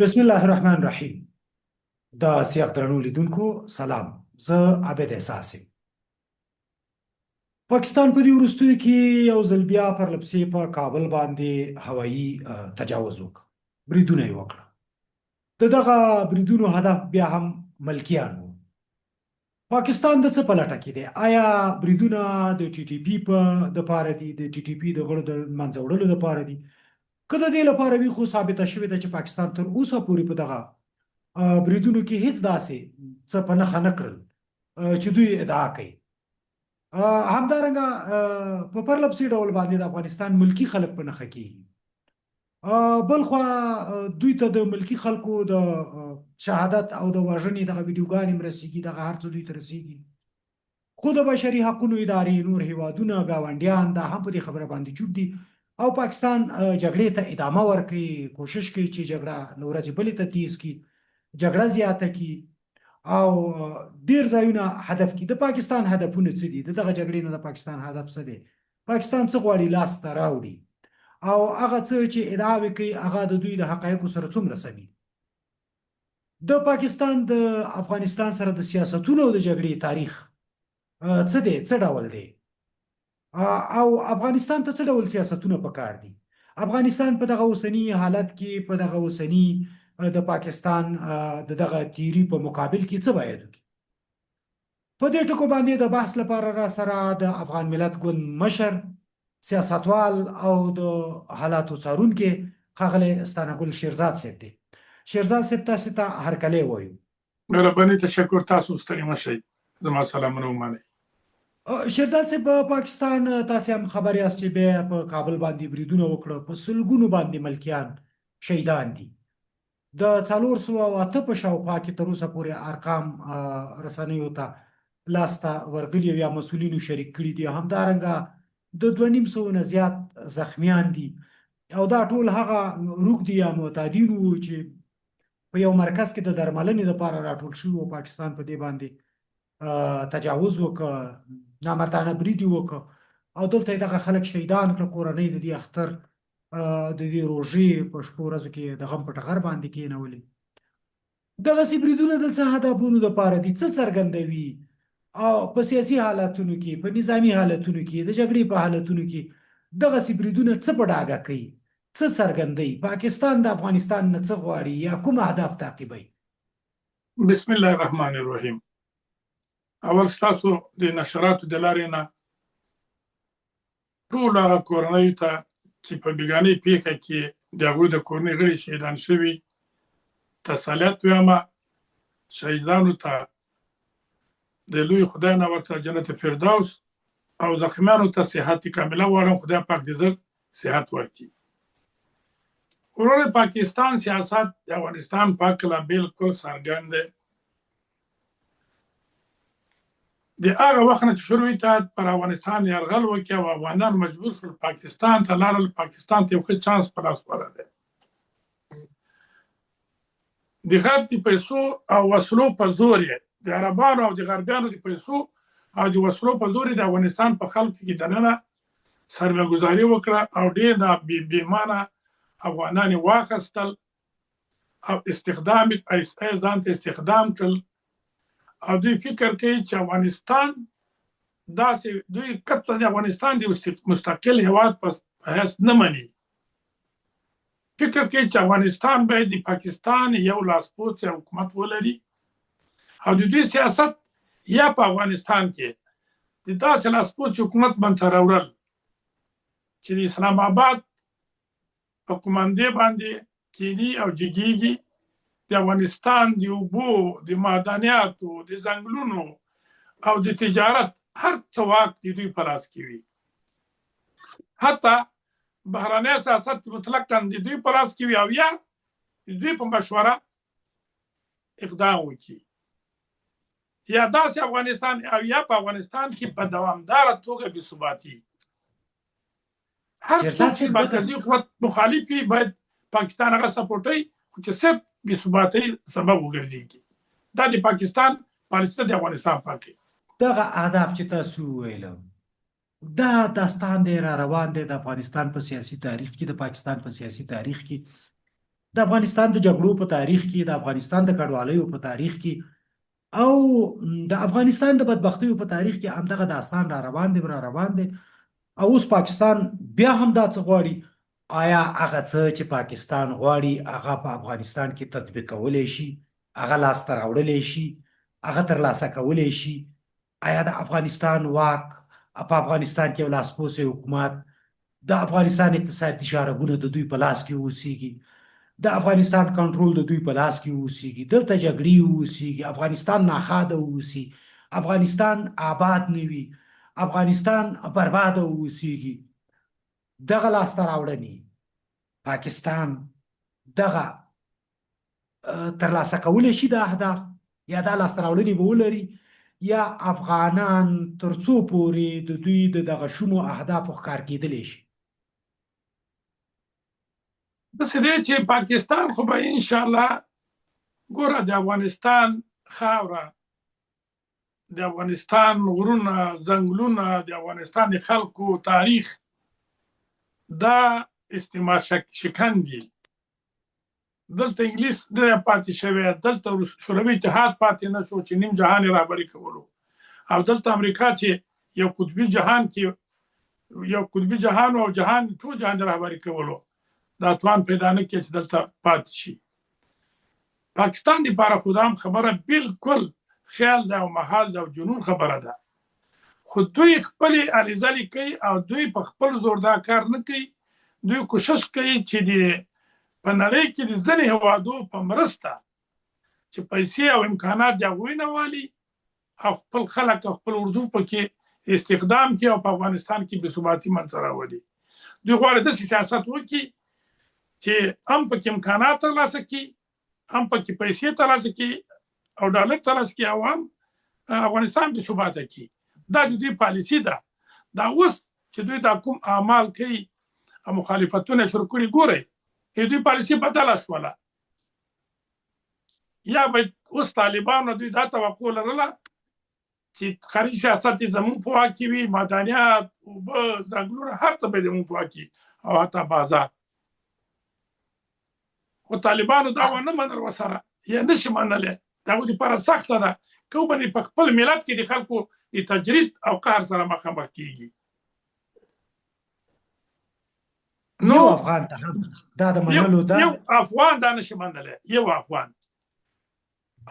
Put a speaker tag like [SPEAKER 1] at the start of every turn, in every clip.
[SPEAKER 1] بسم الله الرحمن الرحیم. د سیاق درنو لیدونکو سلام. زه عابد احساس یم. پاکستان په دې وروستیو کې یو ځل بیا پرلپسې په کابل باندې هوایي تجاوز وکړ. بریدونه یې وکړه. د دغه بریدونو هدف بیا هم ملکیان وو. پاکستان د څه په لټه کې دی؟ آیا بریدونه د ټي ټي پي په دپاره دي، د ټي ټي پي د غړو د منځه وړلو دپاره دي؟ که د دې لپاره وي، خو ثابته شوې ده چې پاکستان تر اوسه پورې په دغه بریدونو کې هیڅ داسې څه په نښه نه کړل چې دوی ادعا کوي. همدارنګه په پرلپسې ډول باندې د افغانستان ملکي خلک په نښه کېږي. بلخوا دوی ته د ملکي خلکو د شهادت او د وژنې دغه ویډیوګانې هم رسېږي، دغه هر څه دوی ته رسېږي. خو د بشري حقونو ادارې، نور هیوادونه، ګاونډیان دا هم په دې خبره باندې چوپ دي او پاکستان جګړې ته ادامه ورکوي، کوشش کوي چې جګړه له ورځې بلې ته تیز کړي، جګړه زیاته کړي او ډیر ځایونه هدف کړي. د پاکستان هدفونه څه دي؟ دغه جګړې نه د پاکستان هدف څه دی؟ پاکستان څه غواړي لاس ته راوړي او هغه څه چې ادعاوې کوي هغه د دوی د حقایقو سره څومره سمي؟ د پاکستان د افغانستان سره د سیاستونو او د جګړې تاریخ څه دی؟ څه ډول دی؟ او افغانستان ته څه ډول سیاستونه پکار دي؟ افغانستان په دغه اوسني حالت کې، په دغه اوسني د پاکستان دغه تیری په مقابل کې څه باید وکړي؟ په دې ټکو باندې د بحث لپاره را سره د افغان ملت ګوند مشر، سیاستوال او د حالاتو څارونکی ښاغلی ستانګل شیرزاد صاحب دی. شیرزاد صاحب تاسو ته هرکلی وایو.
[SPEAKER 2] مهرباني، تشکر. تاسو ستړي مه شئ، زما سلامونه ومنئ.
[SPEAKER 1] شیرزاد صاحب، په پاکستان تاسو هم خبر یاست چې بیا په کابل باندې بریدونه وکړه، په سلګونو باندې ملکیان شهیدان دي. د 408 په شاوخوا کې تر اوسه پورې ارقام رسنیو ته لاسته ورغلي یا مسؤلینو شریک کړي دي. همدارنګه د 2.5 نه زیات زخمیان دي او دا ټول هغه روږدي یا معتادین وو چې په یو مرکز کې د درملنې لپاره راټول شوي وو. پاکستان په دې باندې تجاوز وکړ، نامردانه برید یې وکړ او دلته یې دغه خلک شهیدان کړه. کورنۍ د دې اختر د دې روژې په شپو ورځو کې د غم په ټغر باندې کېنولې. دغسې بریدونه د څه هدفونو دپاره دي؟ څه څرګندوي؟ او په سیاسي حالتونو کې، په نظامي حالتونو کې، د جګړې په حالتونو کې دغسې بریدونه څه په ډاګه کوي؟ څه څرګندوي؟ پاکستان د افغانستان نه څه غواړي یا کوم اهداف تعقیبوي؟
[SPEAKER 2] بسم الله الرحمن الرحیم. اول ستاسو د نشراتو د لارې نه ټولو هغه کورنیو ته چې په بیګانۍ پیښه کې د هغوی د کورنۍ غړي شهیدان شوي تسلیت وایم. شهیدانو ته د لوی خدای نه ورته جنت فردوس او زخمیانو ته صحت کامله غواړم. خدای پاک دې زر صحت ورکړي. ورور پاکستان سیاست د افغانستان په هکله بالکل څرګند دی. د هغه وخت نه چې شوروي اتحاد پر افغانستان یرغل وکړي او افغانان مجبور شول پاکستان ته لاړل، پاکستان ته یو ښه چانس په لاس ورغی. د غرب د پیسو او وسلو په زور یې د عربانو او د غربیانو د پیسو او د وسلو په زور یې د افغانستان په خلکو کې دننه سرمایه‌ګذاري وکړه او ډېر د بېمانه افغانان یې واخیستل او استخدام یې ځان ته استخدام کړل او دوی فکر کوي چې افغانستان داسې دوی قطعا د افغانستان د مستقل هېواد په حیث نه مني. فکر کوي چې افغانستان باید د پاکستان یو لاسپوڅی حکومت ولري او د دوی سیاست یا په افغانستان کې د داسې لاسپوڅي حکومت منځته راوړل چې د اسلام آباد په قومندې باندې کینی او جګیږي، د افغانستان د اوبو، د معدنیاتو، د ځنګلونو او د تجارت هر څه واک د دوی په لاس کې وي. حتی بهرنی سیاست مطلقاً د دوی په لاس کې وي او یا د دوی په مشوره اقدام وکړي. یا داسې افغانستان او یا په افغانستان کې په دوامداره توګه بېثباتي. هر څوک چې مرکزي قوت مخالف وي باید پاکستان هغه سپورټوي چې صرف بېثباتۍ سبب وګرځېږي. دا د پاکستان پالیسي د افغانستان پاکي.
[SPEAKER 1] دغه اهداف چې تاسو وویلو دا داستان دی را روان دی د افغانستان په سیاسي تاریخ کې، د پاکستان په سیاسي تاریخ کې. د افغانستان د جګړو په تاریخ کې، د افغانستان د کډوالیو په تاریخ کې، او د افغانستان د بدبختیو په تاریخ کې همدغه داستان را روان دی. او اوس پاکستان بیا هم دا څه غواړي. آیا هغه څه چې پاکستان غواړي هغه په افغانستان کې تطبیق کولی شي، هغه لاسته راوړلی شي، هغه ترلاسه کولی شي؟ آیا د افغانستان واک په افغانستان کې یو لاسپوڅی حکومت، د افغانستان اقتصادي شاربونه د دوی په لاس کې اوسیږي، د افغانستان کنټرول د دوی په لاس کې اوسیږي، دلته جګړې اوسیږي، افغانستان ناخاده اوسي، افغانستان آباد نه وي، افغانستان برباده اوسیږي؟ دغه لاسته راوړنې پاکستان دغه ترلاسه کولی شي د اهداف، یا دا لاسته راوړنې به ولري، یا افغانان تر څو پورې د دوی د دغه شومو اهدافو ښکار کېدلی شي؟
[SPEAKER 2] داسې دی چې پاکستان خو به انشاءالله ګوره د افغانستان خاوره، د افغانستان غرونه، ځنګلونه، د افغانستان د خلکو تاریخ دا استعمار شکن دي. دلته انګلیس نه پاتې شوی، دلته شوروي اتحاد پاتې نه شو چې نیم جهان یې رهبري کولو، او دلته امریکا چې یو قطبي جهان کې یو قطبي جهان او جهان ټول جهان رهبري کولو، دا توان پیدا نه کړي چې دلته پاتې شي. پاکستان لپاره خو دا هم خبره بالکل خیال ده او محال ده او جنون خبره ده، خو دوی خپلې هلې ځلې کوي او دوی په خپل زور دا کار نه کوي. دوی کوشش کوي چې په نړۍ کې د ځینې هېوادو په مرسته چې پیسې او امکانات د هغوی نه والي او خپل خلک او خپل اردو پکې استخدام کړي او په افغانستان کې بېثباتي منځته راولي. دوی غواړي داسې سیاست وکړي چې هم پکې امکانات ترلاسه کړي، هم پکې پیسې ترلاسه کړي او ډالر ترلاسه کړي، او هم افغانستان بېثباته کړي. دا د دوی پالیسي ده. دا اوس چې دوی دا کوم اعمال کوي او مخالفتونه شروع کړي، ګورئ دوی پالیسي بدله شوله. یا به اوس طالبانو دوی دا توقع لرله چې خارجي سیاست یې زموږ په واک کې وي، معدنیات، اوبه، ځنګلونه، هر څه به زموږ په واک کې او حتی بازار. خو طالبانو دا ونه منل ورسره، یا نشي منلی. د هغوی دپاره سخته ده که وبنې په خپل ملت کې د خلکو د تجرید او قهر سره مخامخ کېږي.
[SPEAKER 1] یو افغان ته هم دا د منلو ده،
[SPEAKER 2] یو افغان دا نشي منلی، یو افغان.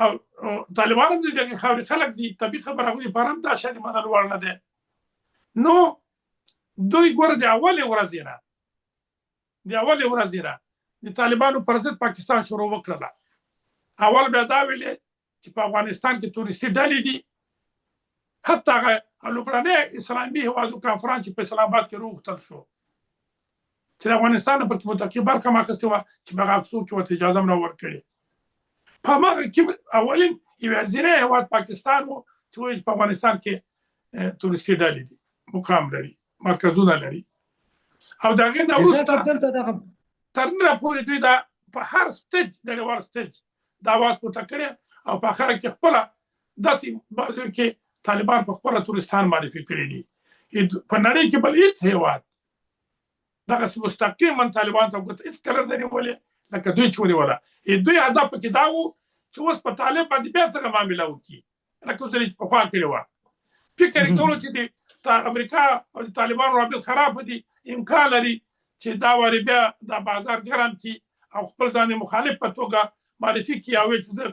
[SPEAKER 2] او طالبان هم د دغې خاورې خلک دي، طبیعي خبره هغوی دپاره هم دا شی د منلو وړ نه دی. نو دوی ګوره د اولې ورځې نه د طالبانو پر ضد پاکستان شروع وکړله. اول بیا دا ویلې چې په افغانستان کې تورستي ډلې دي. حتی هغه لومړنی اسلامي هېوادو کنفرانس چې په اسلام آباد کې راوغوښتل شو چې د افغانستان نه پکې متقي برخه هم اخیستې وه چې په هغه عکسو کې ورته اجازه هم نه ورکړې. په هماغه کې اولین یوازینی هېواد پاکستان و چې وایي په افغانستان کې تورستي ډلې دي، مقام لري، مرکزونه لري. او د هغې نه وروسته تر ننه پورې دوی دا په هر سټیج، نړیوال سټیج دا اواز پورته کړی او په اخره کې خپله داسې بعضیو کې طالبان په خپله تورستان معرفي کړي دي. په نړۍ کې بل هېڅ هېواد دغسې مستقیما طالبان ته ګوته هېڅکله نه ده نیولې لکه دوی چې ونیوله. دوی هدف پکې دا و چې اوس په طالب باندې بیا څنګه معامله وکړي، لکه اوس چې پخوا کړې وه. فکر یې کولو چې د امریکا او د طالبانو رابط خراب دي، امکان لري چې دا وارې بیا دا بازار ګرم کړي او خپل ځان یې مخالف په توګه معرفي کړي او چې زه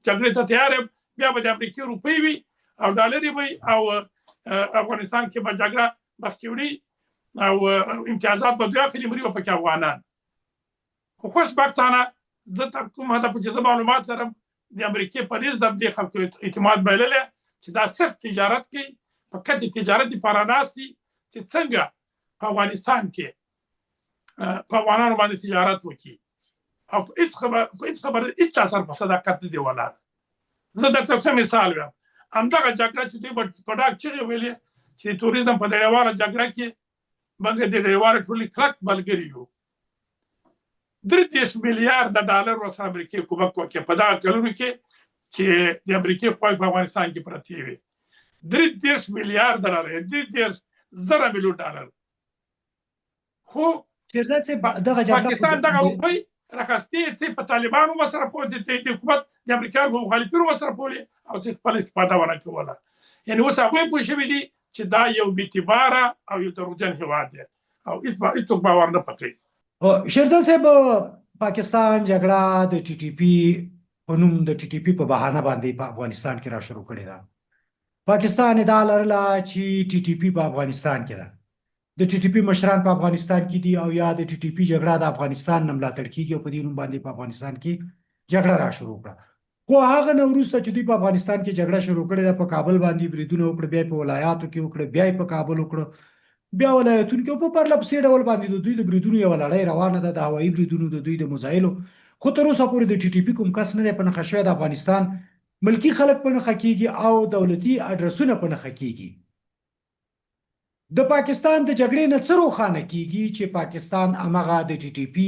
[SPEAKER 2] جګړې ته تیار یم. بیا به د امریکې روپۍ وي او ډالر یې وي او افغانستان کې به جګړه مخکې وړي او امتیازات به دوی اخلي، مري به پکې افغانان. خو خوشبختانه زه تر کوم هدف چې زه معلومات لرم د امریکې په نسبت د دې خلکو اعتماد بایللی چې دا صرف تجارت کوي، فقط د تجارت لپاره ناست دي چې څنګه په افغانستان کې په افغانانو باندې تجارت وکړي او په هېڅ خبره هېڅ چا سره په صداقت نه دی ولاړ. زه درته څه مثال وایم، همدغه جګړه چې دوی په ډاګ چغې ویلې چې د توریزم په نړیواله جګړه کې موږ د نړیوالې ټولنې کلک ملګري یو. 33 میلیارده ډالر ورسره امریکې کومک وکړي په دغه کلونو کې چې د امریکې قواوې په افغانستان کې پرتې وې. 33 میلیارده ډالر، 33,000 میلیون ډالر. خو
[SPEAKER 1] پاکستان
[SPEAKER 2] دغه روپۍ راخستې چې په طالبانو سره پوه د حکومت د امریکا په مخالفینو سره پوه او چې خپل استفاده ونه کوله. یعنی اوس هغوی پوه شوي دي چې دا یو بېاعتباره او یو دروغجن هېواد دی او هېڅوک باور نه پکوي.
[SPEAKER 1] شیرزاد صاحب، پاکستان جګړه د ټي ټي پي په نوم د ټي ټي پي په بهانه باندې په افغانستان کې را شروع کړې ده. پاکستان ادعا لرله چې ټي ټي پي په افغانستان کې ده. د ټي ټي پي مشران په افغانستان کې دي او یا د ټي ټي پي جګړه د افغانستان نه ملاتړ کیږي او په دې نوم باندې په افغانستان کې جګړه را شروع کړه. خو هغه نه وروسته چې دوی په افغانستان کې جګړه شروع کړې ده، په کابل باندې بریدونه وکړه، بیا په ولایاتو کې وکړه، بیا په کابل وکړه، بیا ولایتونو کې په پرله پسې ډول باندې د دوی د بریدونو یوه لړۍ روانه ده، د هوایي بریدونو د دوی د میزایلو. خو تر اوسه پورې د ټي ټي پي کوم کس نه دی په نښه شوی. د افغانستان ملکي خلک په نښه کیږي او دولتي اډرسونه په نښه کیږي. د پاکستان د جګړې نه څه روښانه کیږي چې پاکستان همغه د ټي ټي پي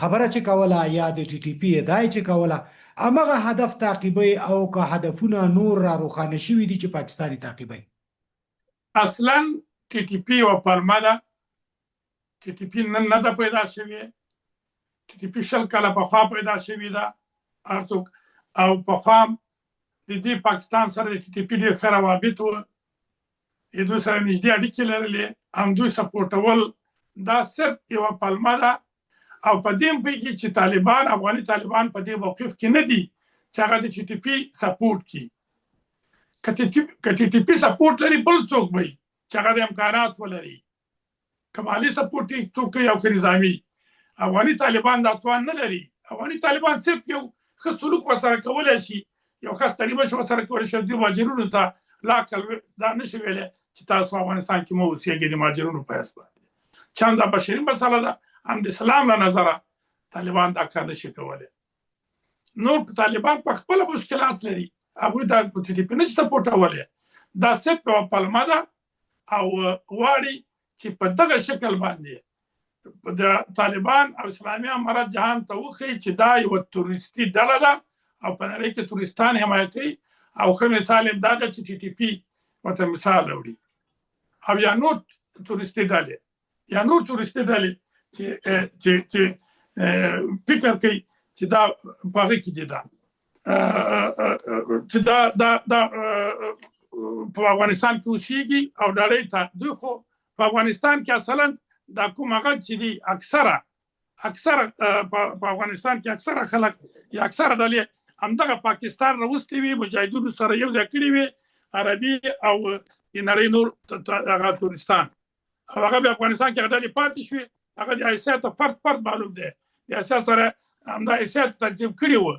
[SPEAKER 1] خبره چې کوله یا د ټي ټي پي ادعا چې کوله همغه هدف تعقیبوي او که هدفونه نور را روښانه شوي دي چې پاکستان یې تعقیبوي؟
[SPEAKER 2] اصلا ټي ټي پي یوه پلمه ده. ټي ټي پي نن نه ده پیدا شوې. ټي ټي پي 20 کاله پخوا پیدا شوې ده. هر څوک او پخوا د دې پاکستان سره د ټي ټي پي ډېر ښه روابط وو، د دوی سره نږدې اړیکې لرلې، همدوی سپورټول. دا صرف یوه پلمه ده او په دې هم پوهېږي چې طالبان، افغاني طالبان په دې موقف کې نه دي چې هغه د ټي ټي پي سپورټ کړي. که ټي ټي پي سپورټ لري بل څوک به وي چې هغه د امکانات ولري، که مالي سپورټ یې څوک کوي او که نظامي. افغاني طالبان دا توان نه لري. افغاني طالبان صرف یو ښه سلوک ورسره کولی شي، یو ښه ستړي ورسره کولی شي. دوی مهاجرینو ته لاکل دا نشي ویلی چې تاسو افغانستان کې مه اوسېږئ د مهاجرینو په حیث باندې. چند دا بشري مسله ده، هم د اسلام له نظره طالبان دا کار نشي کولی. نور طالبان په خپله مشکلات لري، هغوی دا ټي ټي پي نشي سپورټولی. دا صرف یوه پلمه ده او غواړي چې په دغه شکل باندې د طالبان او اسلامي امارت جهان ته وښیي چې دا یوه تروریستي ډله ده او په نړۍ کې تروریستان حمایه کوي. او ښه مثال یې دا ده چې ټي ټي پي ورته مثال راوړي او یا نور تروریستي ډلې چې فکر کوي چې دا په هغه کې دي، دا چې دا په افغانستان کې اوسېږي او نړۍ ته. دوی خو په افغانستان کې اصلا دا کوم هغه چې دي اکثره په افغانستان کې اکثره خلک یا اکثره ډلې همدغه پاکستان راوستې وي، مجاهدینو سره یو ځای کړي وي، عربي او د نړۍ نور هغه تورستان، او هغه په افغانستان کې هغه ډلې پاتې شوې. هغه د حیثیت فرد معلوم دی، د حیثیت سره همدا حیثیت تنظیم کړي وو.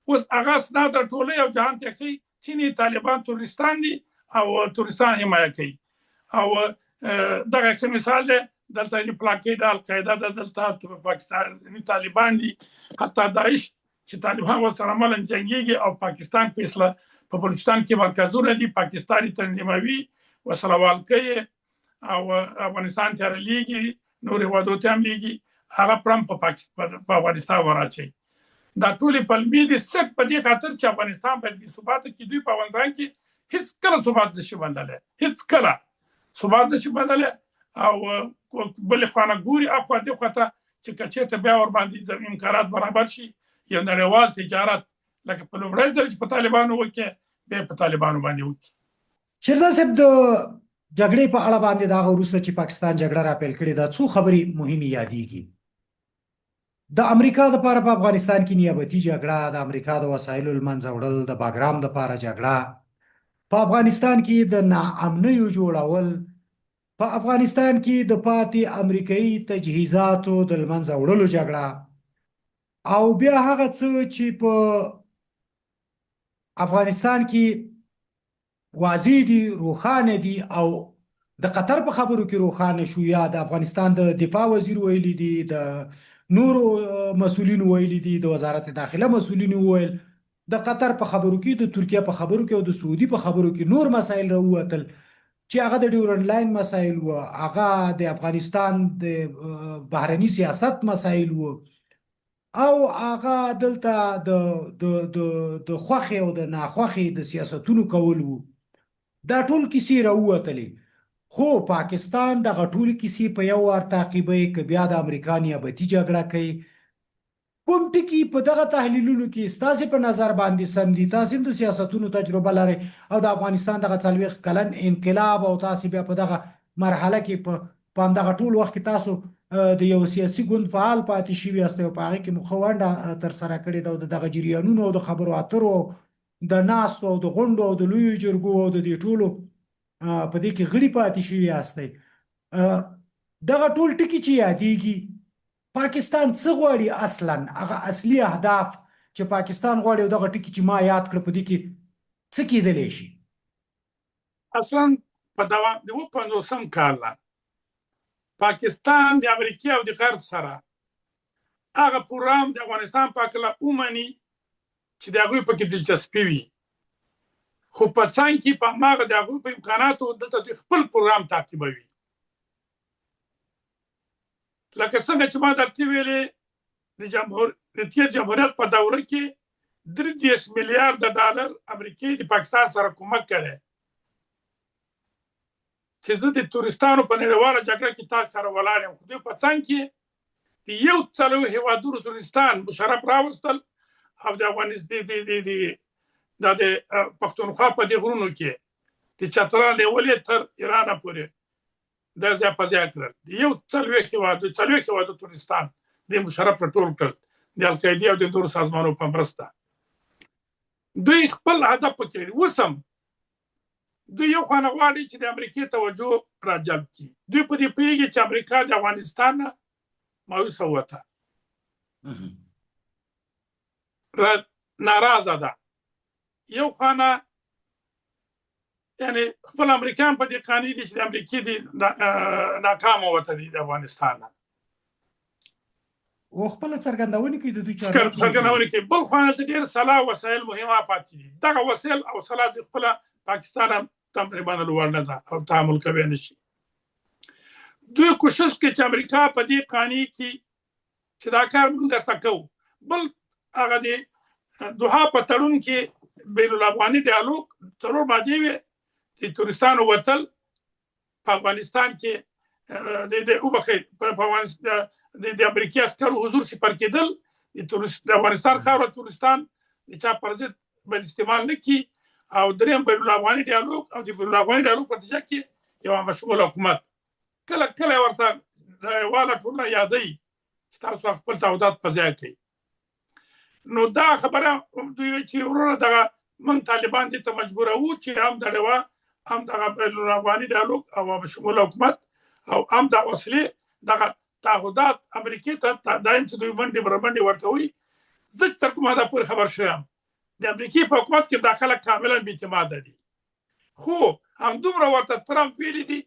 [SPEAKER 2] اوس هغه اسناد راټولوي او جهان ته ښیي چې طالبان تورستان دي او تورستان حمایه کوي. او دغه ښه مثال دی. دلته پلاکې د القاعده ده، دلته پاکستاني طالبان دي، حتی داعش چې طالبان ورسره عملاً جنګېږي او پاکستان په بلوچستان کې مرکزونه دي، پاکستاني تنظیموي، ورسره والکوي او افغانستان ته رالیږي، نور هېوادو ته هم لیږي، هغه پرم په افغانستان ورأچوي. دا ټولې پلمې دي صرف په دې خاطر چې افغانستان باید بېثباته کړي. دوی په افغانستان کې هېڅکله ثبات نشي موندلی، هېڅکله ثبات نشي موندلی. او بلې خوا نه ګوري اخوا دې خوا ته چې که چېرته بیا ورباندې امکانات برابر شي، یو نړیوال تجارت لکه په لومړی ځل چې په طالبانو وکړي، بیا په طالبانو باندې وکړي.
[SPEAKER 1] شیرزاد صاحب، د جګړې په اړه باندې د هغه وروسته چې پاکستان جګړه راپیل کړې ده، څو خبرې مهمې یادېږي. د امریکا دپاره په افغانستان کې نیابتي جګړه، د امریکا د وسایلو له منځه وړل، د باګرام دپاره جګړه، په افغانستان کې د ناامنیو جوړول، په افغانستان کې د پاتې امریکایي تجهیزاتو د له منځه وړلو جګړه، او بیا هغه څه چې په افغانستان کې واضح دي، روښانه دي، او د قطر په خبرو کې روښانه شو، یا د افغانستان د دفاع وزیر ویلي دي، د نورو مسؤلینو ویلي دي، د وزارت داخله مسؤلینو ویل، د قطر په خبرو کې، د ترکیه په خبرو کې او د سعودي په خبرو کې نور مسایل راووتل چې هغه د ډیورنډ لاین مسایل وو، هغه د افغانستان د بهرني سیاست مسایل وو، او هغه دلته د خوښې او د ناخوښې د سیاستونو کول وو. دا ټول کیسې راووتلې. خو پاکستان دغه ټولې کیسې په یو وار تعقیبوي، که بیا د امریکا نیابتي جګړه کوي، کوم ټکي په دغه تحلیلونو کې ستاسو په نظر باندې سم دي؟ تاسو د سیاستونو تجربه لرئ او د افغانستان دغه 40 کلن انقلاب او تاسو بیا په دغه مرحله کې په همدغه ټول وخت کې تاسو د یو سیاسي ګوند فعال پاتې شوي یاست او په هغه کې مو ښه ونډه ترسره کړې ده او د دغه جریانونو او د خبرو اترو د ناستو او د غونډو او د لویو جرګو او د دې ټولو په دې کې غړي پاتې شوي یاستئ. دغه ټول ټکي چې یادېږي پاکستان څه غواړي اصلا؟ هغه اصلي اهداف چې پاکستان غواړي او دغه ټکي چې ما یاد کړ په دې کې څه کېدلی شي؟
[SPEAKER 2] اصلا په دوام د 50 کال پاکستان د امریکا او د غرب سره هغه پروګرام د افغانستان په کله اومني چې د هغوی پکې دلچسپي وي، خو په څنګ کې په هغه د هغوی په امکاناتو دلته د خپل پروګرام تعقیبوي. لکه څنګه چې ما درته ویلې د تیر جمهوریت په دوره کې 30 میلیارډ ډالر امریکای د پاکستان سره کومک کړي چې زه د تورستانو په نړیواله جګړه کې تاسو سره ولاړ یم، خو دوی په څنګ کې د یو څلو هیوادونو تورستان مشرف راوستل او د افغانستان د پښتونخوا په دې غرونو کې د چترال نیولې تر ایران پورې د ځای په ځای کړل. یو څلوېښت هیوادو تورستان د مشرف راټول کړل د القاعدې او د نورو سازمانونو په مرسته. دوی خپل هدف پکې لري. اوس هم دوی یو خوا نه غواړي چې د امریکې توجه راجلب کړي. دوی په دې پوهېږي چې امریکا د افغانستان نه مایوسه وته، ناراضه ده. یو خوا نه یعنی خپل امریکایان په دې قانع دي چې د امریکې د ناکامه وته دي د افغانستان نه،
[SPEAKER 1] او خپل څرګندونه کوي د دوی
[SPEAKER 2] څرګندونه کوي. بل خوا نه ډېر سلاح وسایل مهمه پاتې دي. دغه وسایل او سلاح د خپل پاکستان هم تقریبا لوړ نه ده او تعامل کوي نه شي. دوی کوشش کوي چې امریکا په دې قانع کړي چې دا کار موږ درته کوو. بل هغه د دوحه په تړون کې بین الافغاني ډیالوګ څلور مادې وې د تورستانو وتل، په افغانستان کې د امریکایي عسکرو حضور صفر کېدل، د افغانستان خاوره تورستان د چا پر ضد باید استعمال نه کړي، او دریم بین الافغاني ډیالوګ او د بین الافغاني ډیالوګ په نتیجه کې یو مشمول حکومت. کله کله ورته نړیواله ټولنه یادوي چې تاسو خپل تعهدات په ځای کړئ. نو دا خبره دوی چې وروره دغه موږ طالبان دې ته مجبوروو چې هم دغه بین الافغاني ډیالوګ او مشمول حکومت او هم د وسلې دغه تعهدات امریکې ته دایم چې دوی منډې برمنډې ورته وي. زه چې تر کومه حده پورې خبر شوم د امریکې په حکومت کې دا خلک کاملا بې اعتماده دي، خو همدومره ورته ترامپ ویلي دي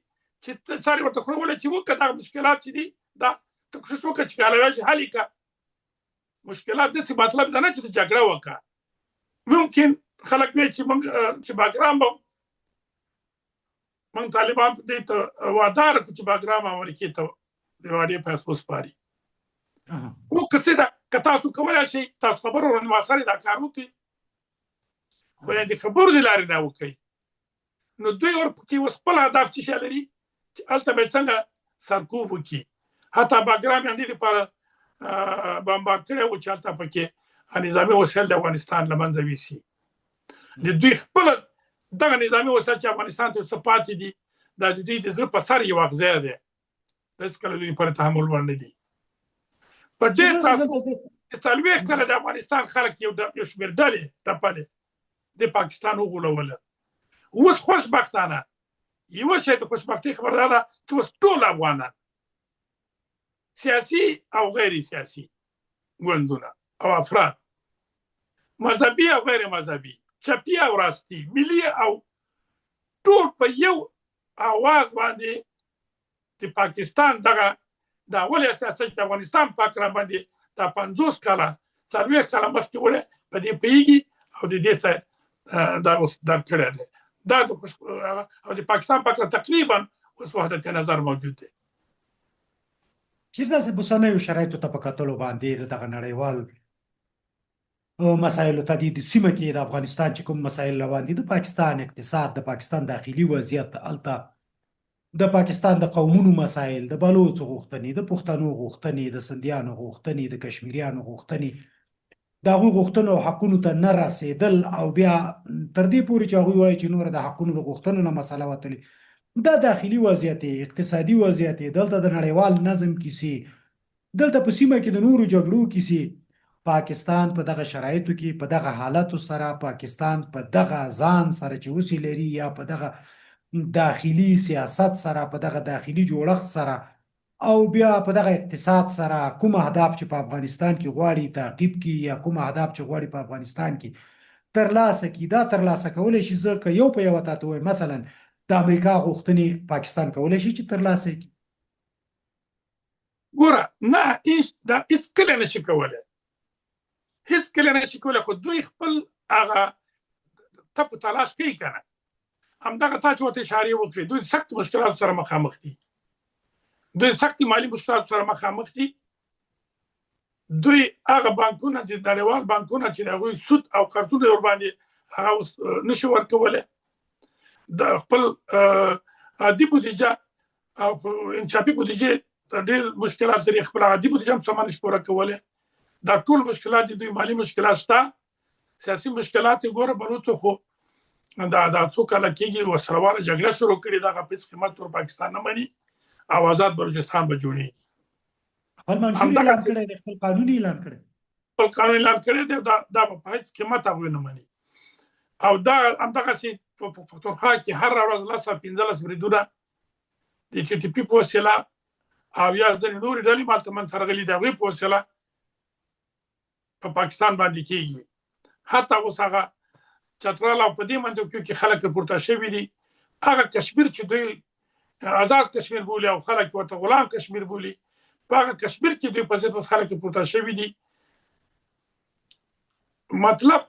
[SPEAKER 2] چې ساري ورته خورولې چې وکړه دغه مشکلات چې دي دا ته کوشش وکړه چې کاله شي حل کړه. مشکلات داسې مطلب ده نه چې د جګړه وکړه. ممکن خلک وایي چې موږ چې باګرام به موږ طالبان دې ته وعده راکړو چې باګرام امریکې ته د واډې پیسې وسپاري. او که څه ده که تاسو کولی شئ تاسو خبرو رنما سره دا کار وکړئ، خو د خبرو د لارې نه وکړئ. نو دوی ورپکې اوس خپل هدف څه شی لري چې هلته به څنګه سرکوب وکړي. حتی باګرام یې همدې لپاره بمبار کړی و چې هلته پکې نظامي وسایل د افغانستان له منځه یوسي. د دوی خپله دغه نظامي وسایل چې افغانستان ته څه پاتې دي دا د دوی د زړه په سر یو اغذیه دی، دا هېڅکله دوی لپاره تحمل وړ نه دي. په ډېر تاسو 40 کاله د افغانستان خلک یو شمېر ډلې ټپلې د پاکستان وغولوله. اوس خوشبختانه یوه شی د خوشبختۍ خبر دا ده چې اوس ټول افغانان سیاسي او غیر سیاسي ګوندونه او افراد، مذهبي او غیر مذهبي، چپي او راستي، ملي او ټول په یو اواز باندې د پاکستان دغه د اولې سیاست د افغانستان په اړه باندې د 50 کاله 40 کاله مخکې وړه په دې پیږي او د دې څه دا اوس درکړی دی. دا د پاکستان په اړه تقریبا اوس وحدت نظر موجود دی.
[SPEAKER 1] چیرته چې اوسنیو شرایطو ته په کتلو باندې دغه نړیوال مسایلو ته د سیمه کې د افغانستان چې کوم مسایل روان دي، د پاکستان اقتصاد، د پاکستان داخلي وضعیت، هلته د پاکستان د قومونو مسایل، د بلوڅو غوښتنې، د پښتنو غوښتنې، د سندیانو غوښتنې، د کشمیریانو غوښتنې، د هغوی غوښتنو او حقونو ته نه رسېدل، او بیا تر دې پورې چې هغوی وایي چې نور د حقونو د غوښتنو نه مسله وتلې، دا داخلي وضعیت دی، اقتصادي وضعیت دی، دلته د نړیوال نظم کیسې، دلته په سیمه کې د نورو جګړو کیسې. پاکستان په دغه شرایطو کې، په دغه حالاتو سره، پاکستان په دغه ځان سره چې اوسې لري، یا په دغه داخلي سیاست سره، په دغه داخلي جوړښت سره، او بیا په دغه اقتصاد سره، کوم اهداف چې په افغانستان کې غواړي تعقیب کی، یا کوم اهداف چې غواړي په افغانستان کې ترلاسه کی، دا ترلاسه کولی شي. زه که یو په یو تاسو وایم، مثلا د امریکا غوښتنې پاکستان کولی شي چې ترلاسه کړي؟
[SPEAKER 2] ګوره نه، هیڅ کله نشي کولی، هیڅ کله نشي کولی، خو دوی خپل هغه ته په تلاش کوي که نه. همدغه تا چې ورته اشارې وکړې، دوی سخت مشکلاتو سره مخامخ دي، دوی سخت مالي مشکلاتو سره مخامخ دي. دوی هغه بانکونه د نړیوال بانکونه چې د هغوی سود او قرضونه ورباندې هغه اوس نشي ورکولی، د خپل عادي بودیجه او انشاپي بودیجې ډېر مشکلات لري، خپل عادي بودیجه هم سمه نشي پوره کولی. دا ټول مشکلات دي، دوی مالي مشکلات شته، سیاسي مشکلات یې ګوره بلوڅو خو دا څو کاله کېږي وسله جګړه شروع کړې، دغه په هېڅ قیمت ور پاکستان نه مني، او آزاد بلوچستان به جوړېږي.
[SPEAKER 1] خپل منشور اعلان کړی دی، خپل قانون اعلان کړی،
[SPEAKER 2] خپل قانون اعلان کړی دی، دا په هېڅ قیمت هغوی نه مني. او دا همدغسې په پښتونخوا کې هر ورځ 10-15 بریدونه د ټي ټي پي په وسیله او یا ځینې نورې ډلې مالته منځته راغلي د هغوی په وسیله په پاکستان باندې کېږي. حتی اوس هغه چترال او په دې منطقو کې خلک راپورته شوي دي، هغه کشمیر چې دوی آزاد کشمیر بولي او خلک ورته غلام کشمیر بولي، په هغه کشمیر کې دوی په ضد اوس خلک راپورته شوي دي. مطلب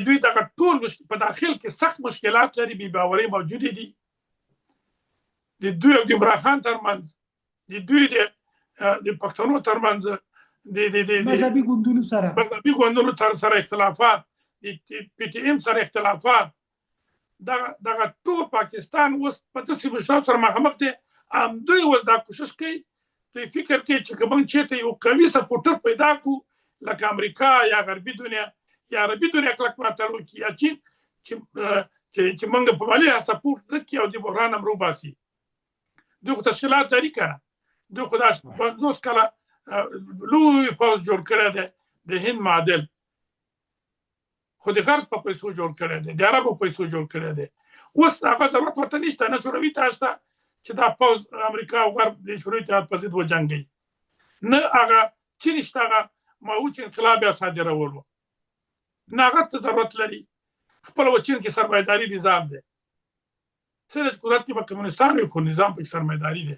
[SPEAKER 2] دوی دغه ټول په داخل کې سخت مشکلات لري، بې باورۍ موجودې دي د دوی او د عمران خان ترمنځ، د دوی د پښتنو ترمنځ، د
[SPEAKER 1] مذهبي ګوندونو
[SPEAKER 2] سره اختلافات، د پی ټي ایم سره اختلافات، دغه ټول پاکستان اوس په داسې مشکلاتو سره مخامخ دی. دوی اوس دا کوشش کوي، دوی فکر کوي چې که موږ چېرته یو قوي سپورټر پیدا کړو لکه امریکا یا غربي دنیا یا عربي دنیا کلک ملاتړ وکړي، یا چین چې موږ په مالي سپورټ نه کړي او د بحران هم روباسي. دوی خو تشکیلات لري که نه، دوی خو دا 50 کاله لوی پوځ جوړ کړی دی، د هند معادل، خو د غرب په پیسو جوړ کړی دی، د عربو پیسو جوړ کړی دی. اوس هغه ضرورت ورته نشته، نه شوروي ته شته چې دا پوځ امریکا او غرب د شوروي اتحاد په ضد وجنګوي، نه هغه چین شته هغه ماوچ انقلاب یا صادرولو، نه هغه ته ضرورت لري. خپل چین کې سرمایه‌داري نظام دی، څنګه چې قدرت کې به کمونستان وي خو نظام پکې سرمایه‌داري دی،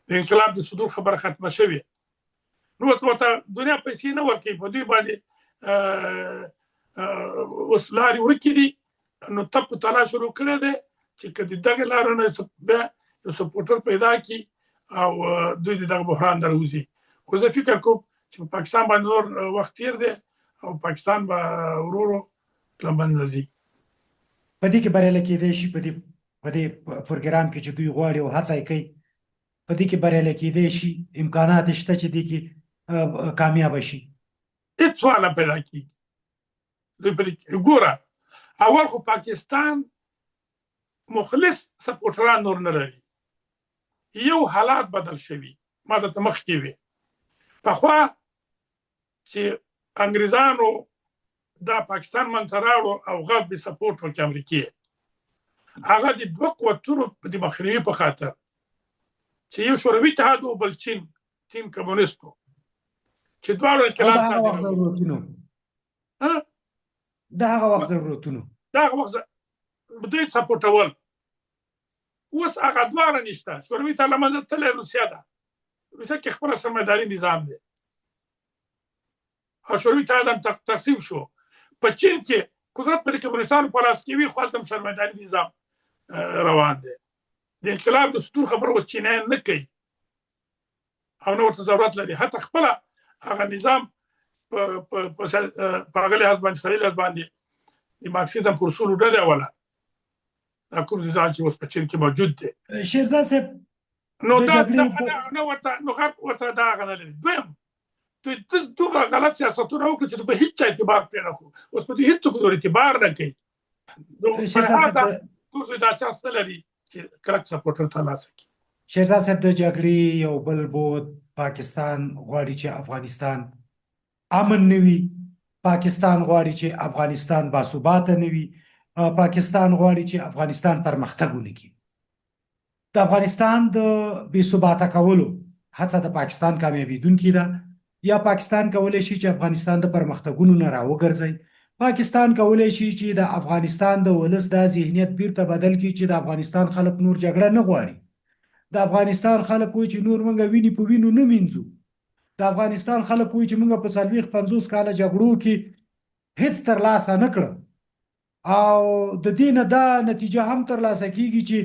[SPEAKER 2] د انقلاب د صدور خبره ختمه شوې، نو ورته دنیا پیسې نه ورکوي، په دوی باندې اوس لارې ورکې دي. نو تپ په تلا شروع کړی دی چې که د دغې لارو نه بیا یو سپورټر پیدا کړي او دوی د دغه بحران نه راوځي. خو زه فکر کوم چې په پاکستان باندې نور وخت تېر دی او پاکستان به ورو ورو له منځه ځي.
[SPEAKER 1] په دې کې بریالی کېدی شي، په دې پروګرام کې چې دوی غواړي او هڅه یې کوي، په دې کې بریالی کېدی شي، امکانات شته چې دې کې کامیابه شي؟
[SPEAKER 2] هېڅ سوال نه پیدا کېږي. دوی په دې ګوره، اول خو پاکستان مخلص سپورټران نور نه لري، یو حالات بدل شوي، ما درته مخکې وې. پخوا چې انګریزانو دا پاکستان منځته راوړو او غرب یې سپورټ وکړي امریکې، هغه د 2 قوتونو د مخنیوي په خاطر چې یو شوروي اتحاد و بل چین کمونیست و، چې دواړو انقلاب
[SPEAKER 1] د هغه وخت ضرورتونو
[SPEAKER 2] دوی سپورټول. اوس هغه دواړه نشته، شوروي ته له منځه تللی روسیه ده، روسیه کې خپله سرمایه‌داري نظام دی او شوروي اتحاد هم تقسیم شو. په چین کې قدرت په کمونستانو په لاس کې وي، خو هلته هم سرمایه‌داري نظام روان دی. د انقلاب د صدور خبره اوس چینیان نه کوي او نه ورته ضرورت لري، حتی خپله هغه نظام په هغه لحاظ باندې صحیح لحاظ باندې د مارکسیزم پر اصولو ډډه وله دا کوم نظام چې اوس په چین کې موجود دی.
[SPEAKER 1] شیرزاد صاحب
[SPEAKER 2] نو
[SPEAKER 1] د
[SPEAKER 2] دا
[SPEAKER 1] جګړې
[SPEAKER 2] نه ورته دا هغه نه لري. دویم دومره غلط سیاستونه وکړو چې په هیڅ چا اعتبار پرې نه کړو. اوس په دې هیڅوک اعتبار نه کوي. نو ټول دا چانس نه لري چې کلک سپورټر ترلاسه کړي.
[SPEAKER 1] شیرزاد صاحب د جګړې یو بل بود پاکستان غواړي چې افغانستان امن نه وي، پاکستان غواړي چې افغانستان باثباته نه وي، پاکستان غواړي چې افغانستان پرمختګ ونه کړي. د افغانستان د بې ثباته کولو هڅه د پاکستان کامیابیدونکې ده، یا پاکستان کولی شي چې افغانستان د پرمختګونو نه راوګرځي. پاکستان کولی شي چې د افغانستان د ولس دا ذهنیت بیرته بدل کړي چې د افغانستان خلک نور جګړه نه غواړي. د افغانستان خلک وایي چې نور موږ وینې په وینو نه مینځو. د افغانستان خلک وایي چې موږ په 40-50 کاله جګړو کې هیڅ ترلاسه نه کړه، او د دې نه دا نتیجه هم ترلاسه کیږي چې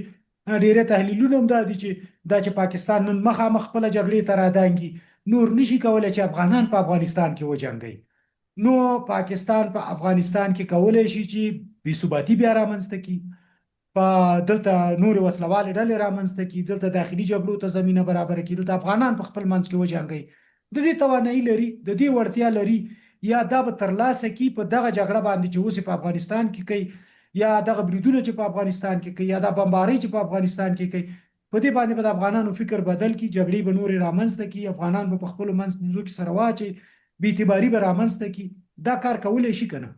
[SPEAKER 1] ډیره تحلیلونه هم دا دي چې پاکستان نن مخامخ خپله جګړې ته رادانګي، نور نشي کولی چې افغانان په افغانستان کې وجنګي. نو پاکستان په افغانستان کې کولی شي چې بې ثباتي بیا رامنځته کړي، په دلته نور وسلوالې ډلې رامنځته کړي، دلته داخلي جګړو ته زمینه برابره کړي، دلته افغانان په خپل منځ کې وجنګي. د دې توانایي لري، د دې وړتیا لري، یا دا به ترلاسه کړي په دغه جګړه باندې چې اوس په افغانستان کې کوي، یا دغه بریدونه چې په افغانستان کې کوي، یا دا بمبارۍ چې په افغانستان کې کوي. په دې باندې به د افغانانو فکر بدل کړي، جګړې به نورې رامنځته کړي، افغانان به په خپلو منځو کې سره واچي، بې اعتباري به رامنځته کړي. دا کار کولی شي که نه؟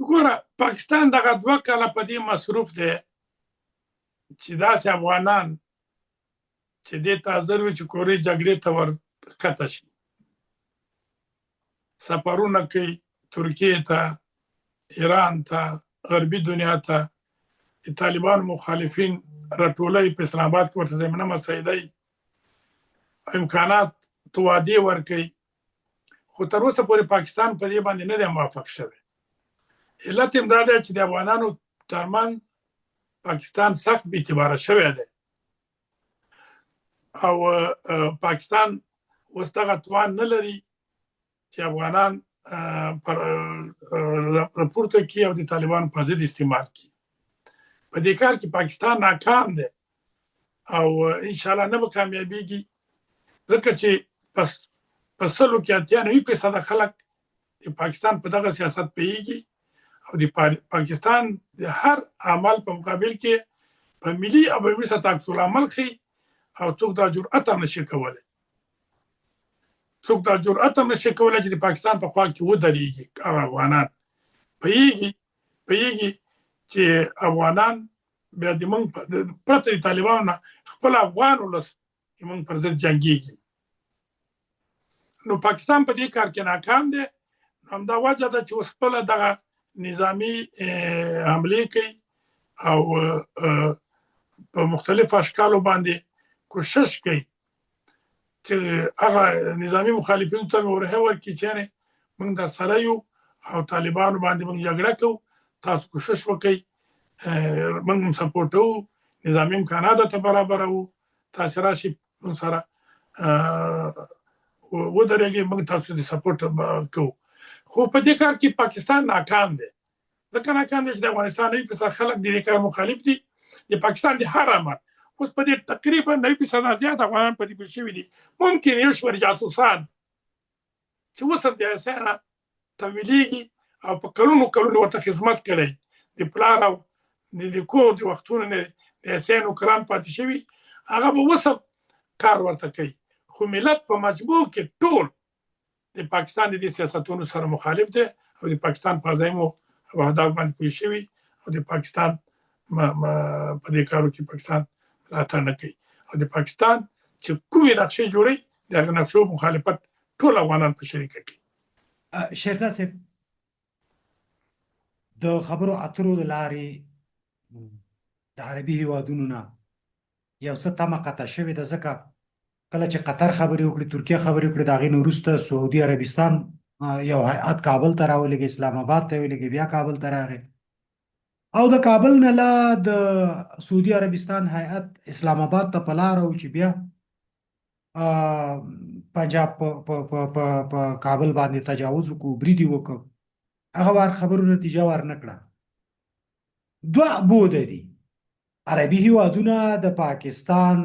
[SPEAKER 2] ګوره پاکستان دغه 2 کاله په دې مصروف دی چې داسې افغانان چې دې ته حاضر وي چې کورې جګړې ته ورښکته شي، سفرونه کوي ترکیې ته، ایران ته، غربي دنیا ته، د طالبانو مخالفین راټولوي، په اسلام آباد کې ورته زمینه مساعدوي، امکانات توادې ورکوي. خو تر اوسه پورې پاکستان په دې باندې نه دی موافق شوی. علت هم دا دی چې د افغانانو ترمنځ پاکستان سخت بې اعتباره شوی دی، او پاکستان اوس دغه توان نه لري چې افغانان راپورته کړي او د طالبانو په ضد استعمال کړي. په دې کار کې پاکستان ناکام دی او انشاءالله نه به کامیابیږي، ځکه چې په 90% خلک د پاکستان په دغه سیاست پوهیږي، او د پاکستان د هر عمل په مقابل کې په ملي او بین‌المللي سطح عکس العمل ښیي، او څوک دا جرأت هم نشي کولی، څوک دا جرأت هم نشي کولی چې د پاکستان په خوا کې ودرېږي. هغه افغانان پوهیږي چې افغانان بیا د موږ پرته د طالبانو نه خپل افغان ولس موږ پر ضد جنګېږي. نو پاکستان په دې کار کې ناکام دی. همدا وجه ده چې اوس خپله دغه نظامي حملې کوي او په مختلفو اشکالو باندې کوشش کوي چې هغه نظامي مخالفینو ته ورهه ورکړي چې موږ در سره یو او طالبانو باندې موږ جګړه کوو، تاسو کوشش وکړئ، موږ هم سپورټوو، نظامي امکانات ته برابروو، تاسو راشئ موږ سره ودرېږئ، موږ تاسو د سپورټ کوو. خو په دې کار کې پاکستان ناکام دی. ځکه ناکام دی چې د افغانستان 90% خلک د دې کار مخالف دي. د پاکستان د هر عمل اوس په دې تقریبا 90% زیات افغانان په دې پوه شوي دي. ممکن یو شمېر جاسوسان چې اوس هم د اسیا نه تمویلېږي او په کلونو ورته خدمت کړی، د پلار او د کور د وختونو نه د اسیا نوکران پاتې شوي، هغه به اوس هم کار ورته کوي. خو ملت په مجموع کې ټول د پاکستان د دې سیاستونو سره مخالف دی، او د پاکستان په عزایمو او اهدافو باندې پوه شوي، او د پاکستان په دې کارو کې پاکستان ملاتړ نه کوي. او د پاکستان چې کومې نقشې جوړوي د هغه نقشو مخالفت ټول افغانان په شریکه کوي.
[SPEAKER 1] شیرزاد صاحب د خبرو اترو د لارې د عربي هیوادونو نه یو څه تمه قطع شوې ده، ځکه کله چې قطر خبرې وکړي، ترکیه خبرې وکړي، د هغې نه وروسته سعودي عربستان یو هیئت کابل ته راولېږي، اسلام آباد ته ولېږي، بیا کابل ته راغی، او د کابل نه لا د سعودي عربستان هیئت اسلام آباد ته په لاره و چې بیا پنجاب په کابل باندې تجاوز وکړو، برید یې وکړ. هغه وار خبرو نتیجه ورنه کړه. دوه بوده دي. عربي هیوادونه د پاکستان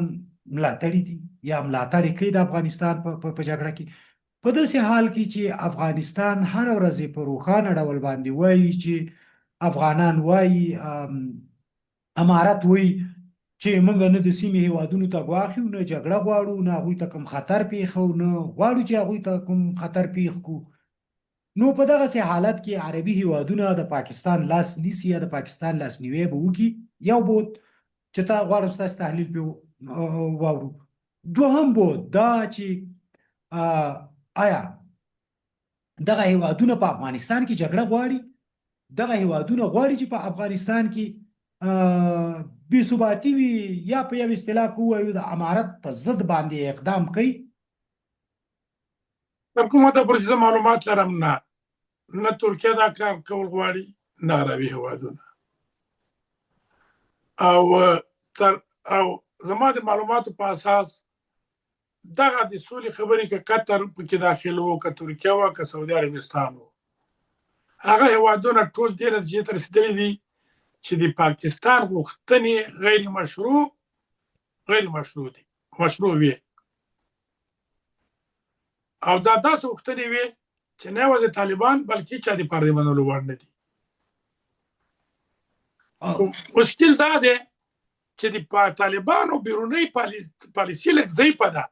[SPEAKER 1] ملاتړي دي یا ملاتړ کوي د افغانستان په جګړه کې. په داسې حال کې چې افغانستان هر ورځ په روښانه ډول باندې وایي چې افغانان وایي امارت وایي چې موږ نه د سیمې هیوادونو ته ګواښ یو، نه جګړه غواړو، نه هغوی ته کوم خطر پیښو، نه غواړو چې هغوی ته کوم خطر پیښ کړو. نو په دغسې حالت کې عربي هیوادونه د پاکستان لاس نیسي یا د پاکستان لاسنیوی به وکړي. یو بود چې تا غواړم ستاسو تحلیل پرې واورو. دوهم بود دا چې آیا دغه هیوادونه په افغانستان کې جګړه غواړي؟ دغه هیوادونه غواړي چې په افغانستان کې بې ثباتي وي یا په یو اصطلاح کې ووایو د امارت په ضد باندې اقدام کوي؟
[SPEAKER 2] تر کومه ده پورې چې زه معلومات لرم نه ترکیه دا کار کول غواړي نه عربي هیوادونه. او زما د معلوماتو په اساس دغه د سولې خبرې که قطر پکې داخل و، که ترکیه و، که سعودي عربستان و، هغه هیوادونه ټول دې نتیجې ته رسېدلي دي چې د پاکستان غوښتنې غیر مشروع دي، مشروع وي. او دا داسې غوښتنې وي چې نه یوازې طالبان بلکې چا د پاره د منلو وړ نه دي. مشکل دا دی چې د طالبانو بیرونی پالیسي لږ ضعیفه ده،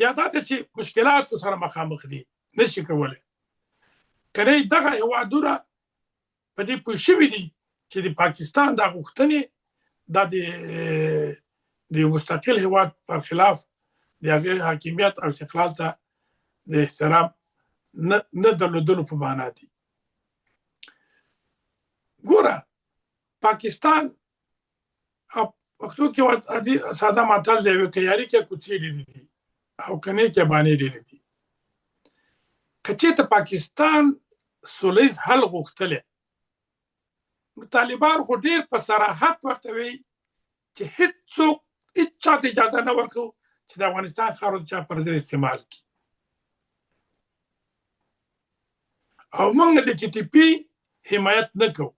[SPEAKER 2] یا دا ده چې مشکلاتو سره مخامخ دي، نشي کولی. کنه دغه هیوادونه په دې پوه شوي دي چې د پاکستان دا غوښتنې دا د مستقل هیواد پر خلاف د هغې حاکمیت او استقلال ته د احترام نه درلودلو په معنا دي. ګوره پاکستان پښتو کې ساده متل دی، که یاري کې کوڅې ډېرې دي او کنې کې بانې ډېرې دي. که چېرته پاکستان سوله ییز حل غوښتلی، طالبان خو ډېر په صراحت ورته وایي چې هېڅوک هېڅ چا ته اجازه نه ورکوو چې د افغانستان خاوره د چا پر ضد استعمال کړي. او موږ د ټي ټي پي حمایت نه کوو،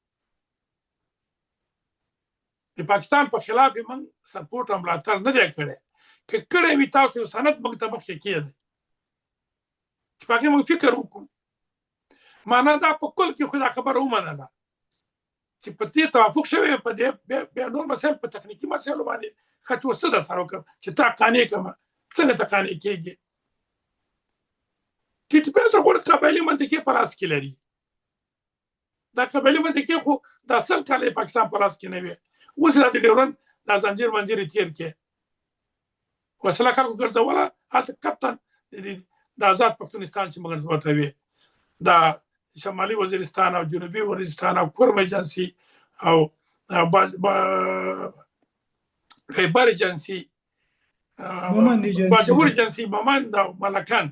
[SPEAKER 2] د پاکستان په خلاف یې موږ سپورټ او ملاتړ نه دی کړی. که کړی وي تاسو یو سند موږ ته مخکې کېږدئ چې په هغې موږ فکر وکړو. معنا دا په کل کې خو دا خبره ومنله چې په دې توافق شوی، په دې بیا نور مسایل په تخنیکي مسایلو باندې ښه چې اوس څه در سره وکړم چې تا قانع کړمه، څنګه ته قانع کېږي؟ ټي ټي پي سره خو قبایلي منطقې په لاس کې لري. دا قبایلي منطقې خو دا 100 کاله د پاکستان په لاس کې نه وي. اوس دا د ډیورنډ دا زنجیر منځیر یې تېر کې وسله خلکو ګرځوله، هلته قطعا د آزاد پښتونستان چې موږ ورته وي، دا شمالي وزیرستان او جنوبي وزیرستان او کورم ایجنسي او خیبر ایجنسي، باجوړ ایجنسي، مومند او ملکان،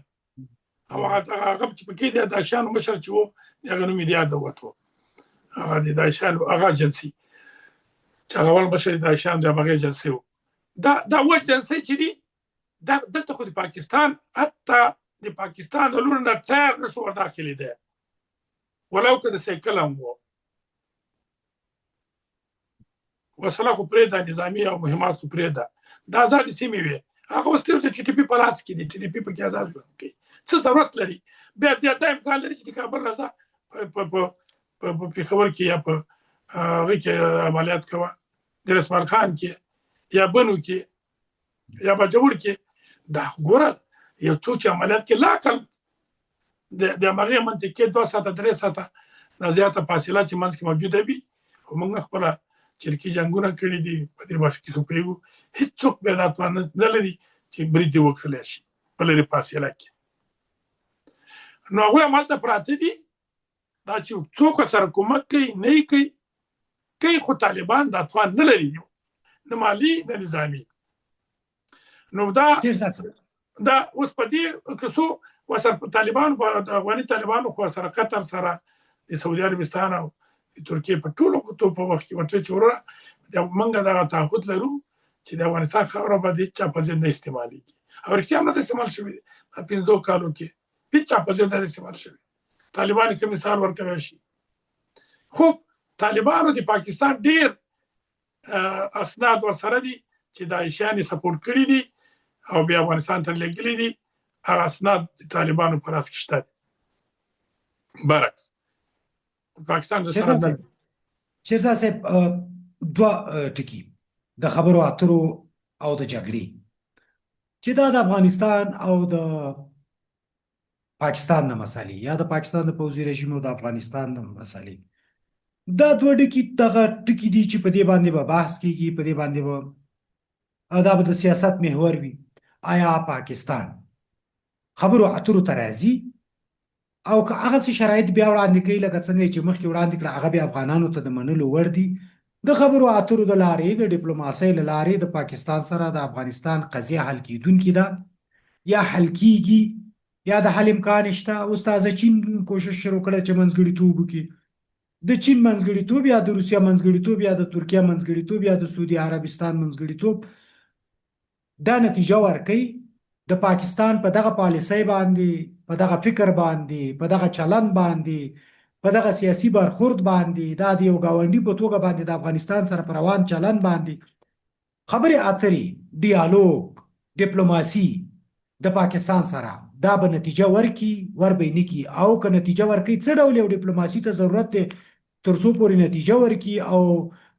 [SPEAKER 2] او هغه چې پکې دی د شانو مشر چې و هغه نوم یې د یاده وتو، هغه د شانو هغه ایجنسي چې هغه ول مشر د شانو د هغه ایجنسي و. دا و ایجنسي چې دی دلته خو د پاکستان حتی د پاکستان د لور نه ټایر نشو داخلي دی، ولو که د سایکل هم و. وسله خو پرېږده، نظامي او مهمات خو پرېږده، دا ازادې سیمې وې. هغه اوس ټول د ټي ټي پي په لاس کې دي، ټي ټي پي پکې ازاد ژوند کوي. څه ضرورت لري بیا دا امکان لري چې د کابل راځه په پېښور کې یا په هغه کې عملیات کوه، د رسمال خان کې یا بنو کې یا باجوړ کې. دا ګوره یو څوک چې عملیات کې لا عقل د همغې منطقې 2 ساعته 3 ساعته نه زیاته فاصله چې منځ کې موجوده وي. خو موږ خپله چرکي جنګونه کړي دي، په دې باندې کې څوک پوهېږو، هېڅوک بیا دا توان نه لري چې برید دې وکړلی شي په لرې فاصله کې. نو هغوی همالته پراته دي، دا چې څوک سره کومک کوي نه یې کوي، خو طالبان دا توان نه لري، نه مالي نه نظامي. نو دا اوس په دې کیسو ورسره طالبانو، افغاني طالبانو خو ورسره قطر سره د سعودي عربستان او د ترکیې په ټولو په وخت کې ورته چې وروره موږ دغه تعهد لرو چې د افغانستان خاوره به د هېڅ چا په ضد نه استعمالېږي. او رښتیا هم نه استعمال شوې ده، په 5 کالو کې هېڅ چا په ضد نه استعمال شوې. طالبان ښه مثال ورکولی شي. خو طالبانو د پاکستان ډیر اسناد ورسره دي چې د عایشاني سپورټ کړی دي او بیا افغانستان ته لګلي دي. هغه اسناد د طالبانو په لاس کې شته. برعکس پاکستان د سره نه.
[SPEAKER 1] شیرزاد صاحب دوه ټکي د خبرو اترو او د جګړې چې دا د افغانستان او د پاکستان د مسالې یا د پاکستان د پوځي رژیم او د افغانستان د مسالې، دا دوه دغه ټکي دي چې په دې باندې به بحث کیږي، په دې باندې به دا به د سیاست محور وي. آیا پاکستان خبرو اترو ته راځي او که هغه شرایط بیا وړاندې کوي لکه څنګه چې مخکې وړاندې کړه، هغه بیا افغانانو ته د منلو وړ دي؟ د خبرو اترو د لارې د ډیپلوماسۍ له لارې د پاکستان سره د افغانستان قضیه حل کیدونکې ده یا حل کیږي یا د حل امکان شته؟ اوس تازه چین کوشش شروع کړی چې منځګړیتوب وکړي. د چین منځګړیتوب یا د روسیه منځګړیتوب یا د ترکیه منځګړیتوب یا د سعودي عربستان منځګړیتوب دا نتیجه ورکوي د پاکستان په دغه پالیسۍ باندې، په دغه فکر باندې، په دغه چلن باندې، په دغه سیاسي برخورد باندې، دا د یو ګاونډي په توګه باندې د افغانستان سره په روان چلن باندې خبرې اترې، ډیالوګ، ډیپلوماسي د پاکستان سره دا به نتیجه ورکي وربه نه کی؟ او که نتیجه ورکي څه ډول یو ډیپلوماسي ته ضرورت دی ترڅو پورې نتیجه ورکي او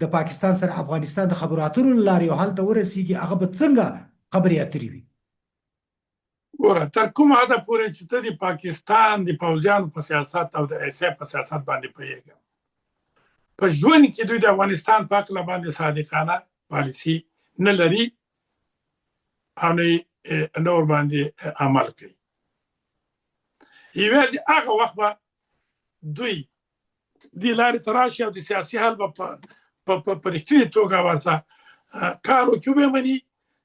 [SPEAKER 1] د پاکستان سره افغانستان د خبرو اترو لارې حل ته ورسیږي؟ هغه به څنګه خبرې اترې وي؟
[SPEAKER 2] ګوره تر کومه حده پورې چې ته د پاکستان د پوځیانو په سیاست او د ایسیا په سیاست باندې پوهېږې، په ژوند کې دوی د افغانستان په هکله باندې صادقانه پالیسي نه لري او نه ورباندې عمل کوي. یوازې هغه وخت به دوی دې لارې ته راشي او د سیاسي حل به په رښتینې توګه ورته کار وکړي، ومني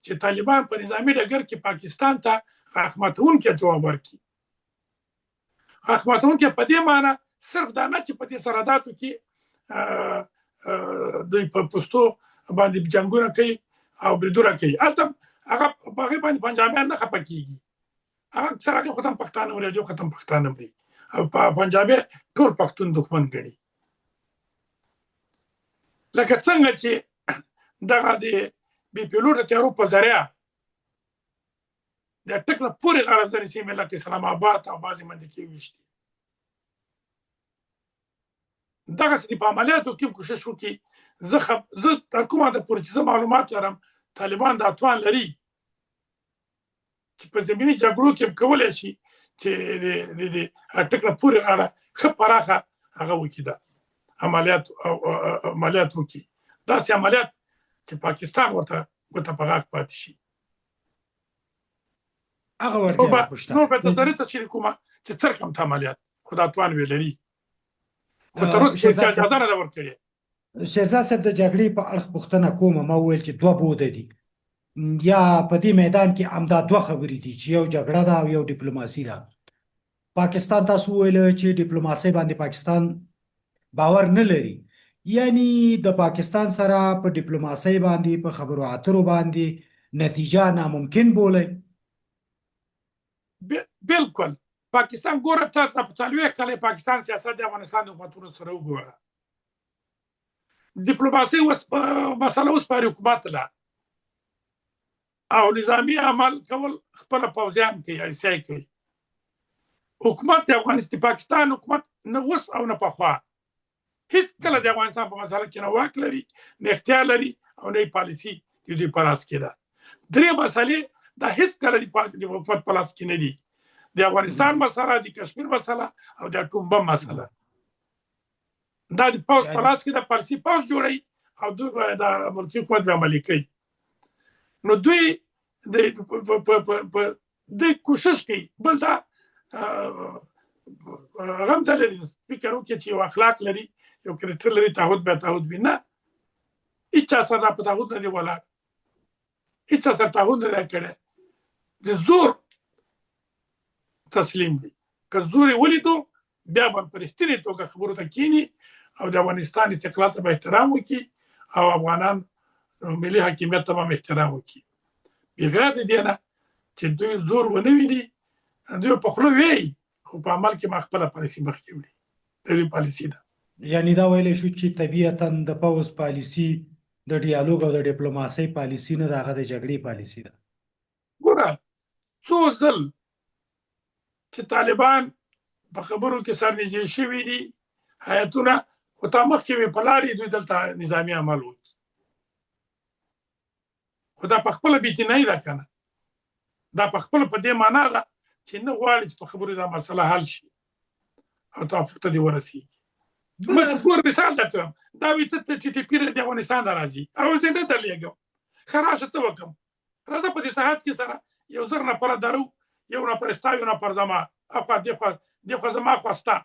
[SPEAKER 2] چې طالبان په نظامي ډګر کې پاکستان ته اخماتونکي جواب ورکړي. اخماتونکي په دې معنی صرف دا نه چې په دې سرحداتو کې دوی په پوستو باندې جنګونه کوي او بریدونه کوي، هلته هغه په هغې باندې پنجابیان نه خفه کېږي. هغه اکثر هغې خو هم پښتانه مري، دوی خو هم پښتانه مري او پنجابي ټول پښتون دښمن ګڼي. لکه څنګه چې دغه د بې پیلوټه طیارو په ذریعه د ټکله پورې غرضنې سیمې لکه اسلام آباد او بعضې منطقې ویشتي. دغسې په عملیاتو کې کوشش وکړي. زه تر کومه حده پورې چې زه معلومات لرم طالبان دا توان لري چې په زمیني جګړو کې کولی شي چې د ټکله پورې غاړه ښه پراخه هغه وکړي، دا عملیات وکړي، داسې عملیات چې پاکستان ورته ګوته په غاښ پاتې شي. نور به نظري تشریح کومه چې څه رقم عملیات خو دا توان ویې لري، خو تر اوسه پورې چا اجازه نه ده ورکړې.
[SPEAKER 1] شیرزاد صاحب د جګړې په اړخ پوښتنه کومه، ما وویل چې دوه بوده دي یا په دې میدان کې همدا دوه خبرې دي چې یو جګړه ده او یو ډیپلوماسي ده. پاکستان تاسو وویل چې ډیپلوماسي باندې پاکستان باور نه لري، یعنی د پاکستان سره په ډیپلوماسۍ باندې په خبرو اترو باندې نتیجه ناممکن بولئ؟
[SPEAKER 2] بالکل. پاکستان ګوره تاسو په 40 کاله پاکستان سیاست د افغانستان د حکومتونو سره وګوره. ډیپلوماسۍ مسله اوس په حکومت له او نظامي عمل کول خپله پوځیان کوي، ایسیا کوي. حکومت د افغانستان پاکستان حکومت نه اوس او نه پخوا هیڅ کله د افغانستان په مسله کې نه واک لري، نه اختیار لري او نه پالیسي د دوی په لاس کې ده. درې مسلې دا هیڅ کله د حکومت په لاس کې نه دي: د افغانستان مسله، د کشمیر مسله او د اټوم بم مسله. دا د پوځ په لاس کې د پالیسي پوځ جوړوي او دوی د ملکي حکومت به عملي کوي. نو دوی کوشش کوي بل دا هغه هم ته لري فکر وکړي چې یو اخلاق لري، یو کرکټر لري، تعهد به تعهد وي. نه، هېچا سره په تعهد نه دی ولاړ، هېچا سره تعهد نه دی کړی. د زور تسلیم دی. که زور یې ولیدو بیا به په رښتینې توګه خبرو ته کښېني او د افغانستان استقلال ته به احترام وکړي او افغانان ملي حاکمیت ته به احترام وکړي. بغیر د دې نه چې دوی زور ونه ویني، دوی په خوله وایي خو په عمل کې ما خپله پالیسي مخکې وړي. د دوی پالیسي ده.
[SPEAKER 1] یعنی دا ویلی شو چې طبیعتا د پوځ پالیسي د ډیالوګ او د ډیپلوماسۍ پالیسي نه ده، هغه د جګړې پالیسي ده.
[SPEAKER 2] ګوره څو ځل چې طالبان په خبرو کې سرنږدې شوي دي هیاتونه، خو تا مخکې وې په لارې دوی دلته نظامي عمل وکړي، خو دا په خپله بېطنایي ده که نه، دا په خپله په دې معنا ده چې نه غواړي چې په خبرو دا مسله حل شي او توافق ته دې ورسېږي. مذکور مثال درته وایم، دا وي ته چې پیر د افغانستان ته راځي او زه نه درلېږم، ښه راشه ته وکړم، راځه په دې ساحت کې سره 1000 نفره درو، 1 نفر ستا 1 نفر زما، اخوا دېخوا زما خوا ستا،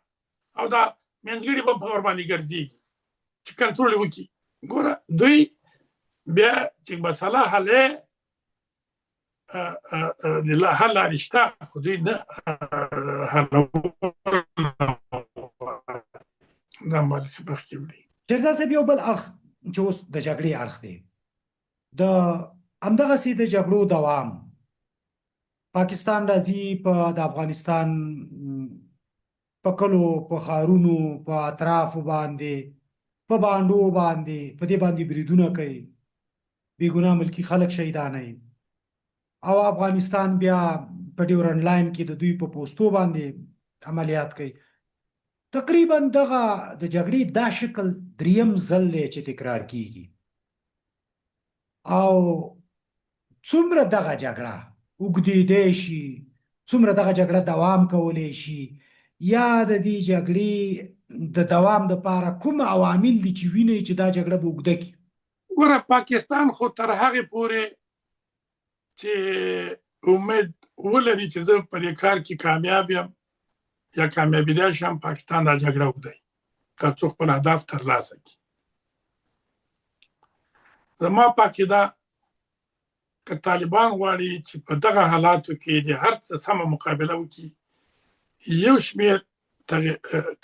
[SPEAKER 2] او دا منځګړي به په ورباندې ګرځېږي چې کنټرول یې وکړي. ګوره دوی بیا چې مسله حل حل لارې شته، خو دوی نه دا مالسي مخکې وړي.
[SPEAKER 1] شیرزاد صاحب یو بل اخ چې اوس د جګړې اړخ دی، د همدغسې د جګړو دوام، پاکستان راځي په د افغانستان په کلو، په ښارونو، په اطرافو باندې، په بانډو باندې، په دې باندې بریدونه کوي، بېګناه ملکي خلک شهیدانوي، او افغانستان بیا په ډیورنډ لاین کې د دوی په پوستو باندې عملیات کوي. تقریبا دغه د جګړې دا شکل دریم ځل دی چې تکرار کیږي، او څومره دغه جګړه اوږدېدی شي، څومره دغه جګړه دوام کولی شي، یا د دې جګړې د دوام دپاره کوم عوامل دي چې وینئ چې دا جګړه به اوږده کړي؟
[SPEAKER 2] ګوره پاکستان خو تر هغې پورې چې امید ولري چې زه په دې کار کې کامیاب یم یا کامیابېدای شم، پاکستان دا جګړه اوږدوي تر څو خپل هدف ترلاسه کړي. زما په عقیده که طالبان غواړي چې په دغه حالاتو کې د هر څه سمه مقابله وکړي، یو شمېر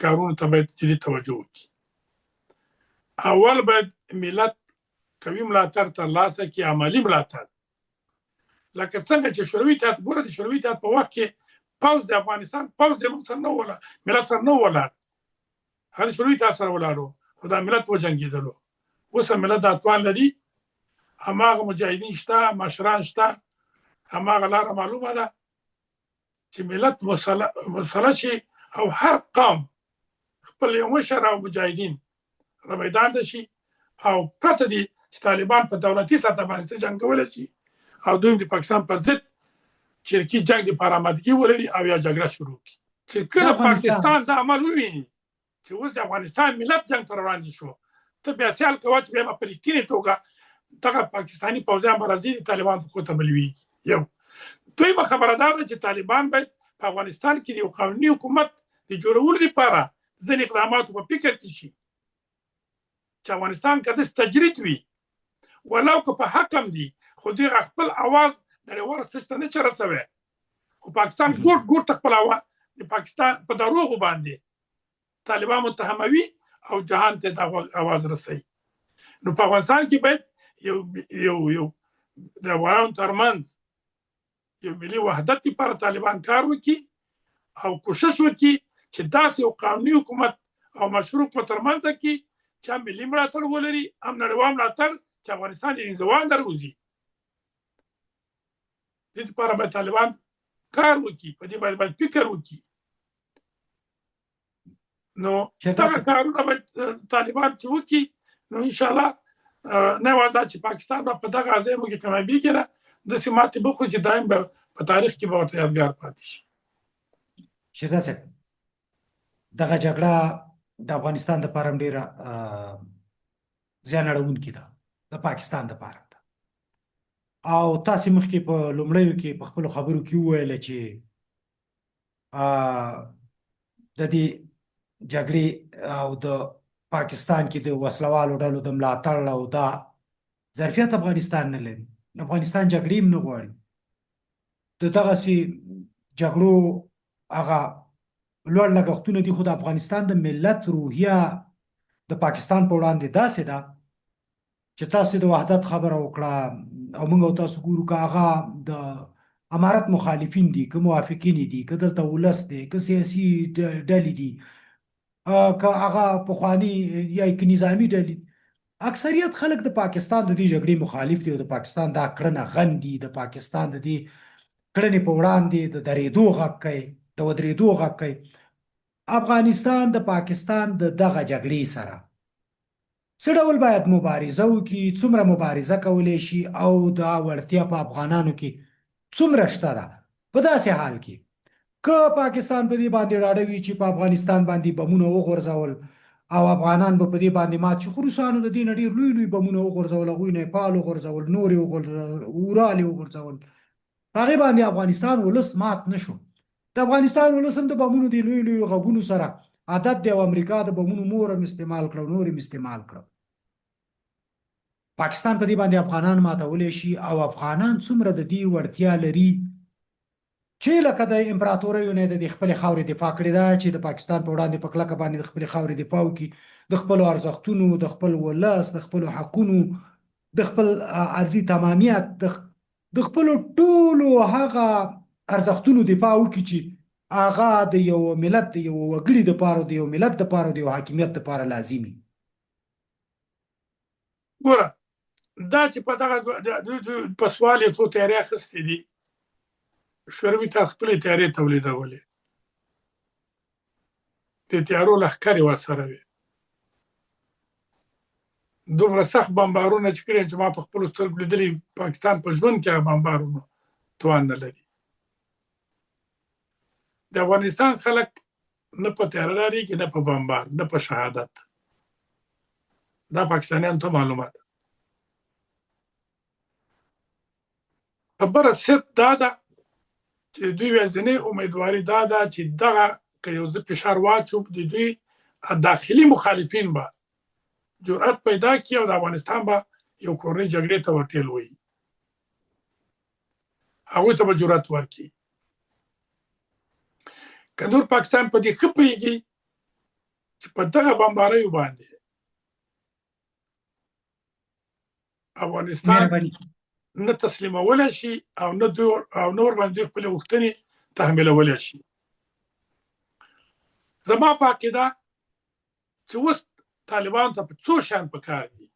[SPEAKER 2] کارونو ته باید جدي توجه وکړي. اول باید ملت قوي ملاتړ ترلاسه کړي، عملي ملاتړ، لکه څنګه چې شوروي اتحاد، ګوره د شوروي اتحاد په وخت کې پوځ د افغانستان پوځ د موږ سره نه ولاړ، ملت سره نه ولاړ، هغه د شوروي اتحاد سره ولاړ، خو دا ملت وجنګېدلو. اوس هم ملت دا توان لري، هماغه مجاهدین شته، مشران شته، هماغه لاره معلومه ده چې ملت مسله شي او هر قوم خپل یو مشر او مجاهدین رامیدان ته شي، او پرته دي چې طالبان په دولتي سطح باندې څه جنګولی شي او دوی د پاکستان پر ضد چرکي جنګ دپاره آمادګي ولري او یا جګړه شروع کړي. چې کله پاکستان دا عمل وویني چې اوس د افغانستان ملت جنګ ته روان شو، ته بیا سیال کوه چې بیا به په رښتینې توګه دغه پاکستاني پوځیان به راځي د طالبانو په ګوته به لویږي. یو دویمه خبره دا ده چې طالبان باید په افغانستان کې د یو قانوني حکومت د جوړولو لپاره ځینې اقداماتو په فکر کې شي چې افغانستان که داسې تجرید وي، ولو که په حق هم دي، خو دوی خپل اواز نړیوال سطح ته نه شي رسوی، خو پاکستان ګوټ ګوټ ته خپل اواز د پاکستان په دروغو باندې طالبان متهموي او جهان ته د اواز رسوي. نو په افغانستان کې باید یو د افغانانو ترمنځ یو ملي وحدت لپاره طالبان کار وکړي او کوشش وکړي چې داسې یو قانوني حکومت او مشروع حکومت ترمنځ کې چې هم ملي ملاتړ ولري، هم نړیوال ملاتړ، چې افغانستان د انزوا نه راوځي. دې لپاره باید طالبان کار وکړي، په دې باید فکر وکړي. نو دغه کارونه باید طالبان چې وکړي، نو انشاءالله نه یوازې دا چې پاکستان به په دغه عزایمو کې کامیابېږي نه، داسې ماتې به وخوري چې دایم به په تاریخ کې به ورته یادګار پاتې شي.
[SPEAKER 1] شیرزاد صاحب، دغه جګړه د افغانستان دپاره هم ډېره زیان اړوونکې ده، د پاکستان دپاره ده، او تاسې مخکې په لومړیو کې په خپلو خبرو کې وویله چې د دې جګړې او د پاکستان کې د وسلوالو ډلو د ملاتړ او دا ظرفیت افغانستان نه لري، افغانستان جګړې هم نه غواړي. د دغسې جګړو هغه لوړ لګښتونه دي، خو د افغانستان د ملت روحیه د پاکستان په وړاندې داسې ده چې تاسو د وحدت خبره وکړه، او موږ او تاسو ګورو که هغه د امارت مخالفین دي، که موافقین دي، که دلته ولس دی، که سیاسي ډلې دي، که هغه پخواني یا که نظامي ډلې اکثریت خلک د پاکستان د دې جګړې مخالف دي او د پاکستان دا کړنه غندي د پاکستان د دې کړنې په وړاندې د درېدو غږ کوي د ودرېدو غږ کوي افغانستان د پاکستان د دغه جګړې سره څه ډول باید مبارزه وکړي څومره مبارزه کولی شي او دا وړتیا په افغانانو کې څومره شته ده په داسې حال کې که پاکستان په دې باندې ډاډه وي چې په افغانستان باندې بمونه وغورځول او افغانان به په دې باندې مات شي خو روسانو د دې نه ډېر لوی لوی بمونه وغورځول هغوی نیپال وغورځول نورې وغورځول اورالې وغورځول هغې باندې افغانستان ولس مات نه شو د افغانستان ولس هم د بمونو د لوی لوی غږونو سره عادت دی او امریکا د بمونو مور هم استعمال کړه نور هم استعمال کړه پاکستان په دې باندې افغانان ماتولی شي او افغانان څومره د دې وړتیا لري چې لکه د امپراتوریو نه د خپل خاورې دفاع کړې ده چې د پاکستان په وړاندې په کلکه باندې د خپل خاورې دفاع وکړي د خپل ارزښتونو د خپل ولس د خپل حقونو د خپل ارضي تمامیت د خپل ټولو هغه ارزښتونو دفاع وکړي چې هغه د یو ملت د یو وګړي دپاره د یو ملت دپاره د یو حاکمیت دپاره لازمي
[SPEAKER 2] ګوره دا چې په دغه په سوال یې څو تیارې اخیستې دي شوروي ته خپلې تیارې تولیدولې د تیارو لښکرې ورسره وې دومره سخت بمبارونه چې کړي چې ما په خپلو سترګو لیدلي پاکستان په ژوند کې هغه بمبارونو توان نه لري د افغانستان خلک نه په تیاره ډارېږي نه په بمبار نه په شهادت دا پاکستانیانو ته معلومه ده خبره صرف دا ده چې دوی ورځنۍ امیدواري دا ده چې دغه که یو ځه فشار واچوب د دوی داخلي مخالفین به جرأت پیدا کړي او د افغانستان به یو کورنۍ جګړې ته ورټېل وایي هغوی ته به جرأت ورکړي که نور پاکستان په دې ښه پوهېږي چې په دغه بمباریو باندې افغانستان نه تسلیمولی شي او نه ورباندې دوی خپلې غوښتنې تحمیلولی شي زما په عقیده چې اوس طالبانو ته په څو شیان پکار دي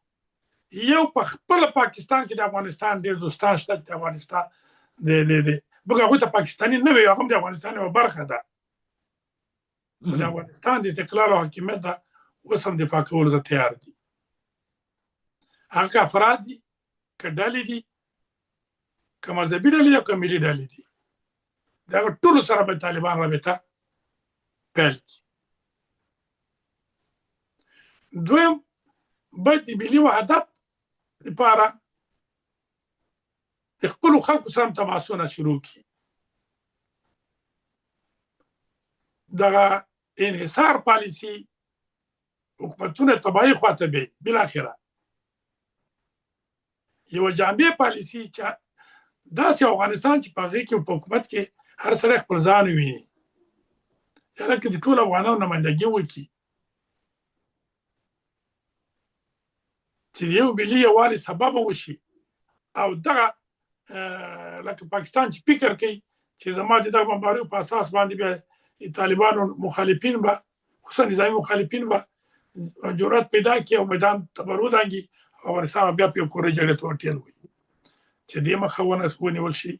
[SPEAKER 2] یو په خپله پاکستان کې د افغانستان ډېر دوستان شته چې د افغانستان موږ هغوی ته پاکستاني نه وایو هغه هم د افغانستان یوه برخه ده د افغانستان د استقلال او حاکمیت ده اوس هم دفاع کولو ته تیار دي هغه که افراد دي که ډلې دي که مذهبي ډلې دي او که ملي ډلې دي د هغه ټولو سره به طالبان رابطه پیل کړي دویم باید د ملي وحدت لپاره د خپلو خلکو سره تماسونه شروع کړي دغه انحصار پالیسي حکومتونه تباهي خواته بي بالاخره یو جامع پالیسي چې داسې افغانستان چې په هغې کې په حکومت کې هر سړی خپل ځان وویني یعنې که د ټولو افغانانو نمایندګي وکړي چې د یو ملي یووالي سبب وشي او دغه لکه پاکستان چې فکر کوي چې زما د دغه بمباریو په اساس باندې بیا طالبانو مخالفین به خصوصا نظامي مخالفین به جرأت پیدا کړي او میدان ته به ودانګي افغانستان بیا په یو کورنۍ جګړې ته ورټېل وي چې دې مخه ونیول شي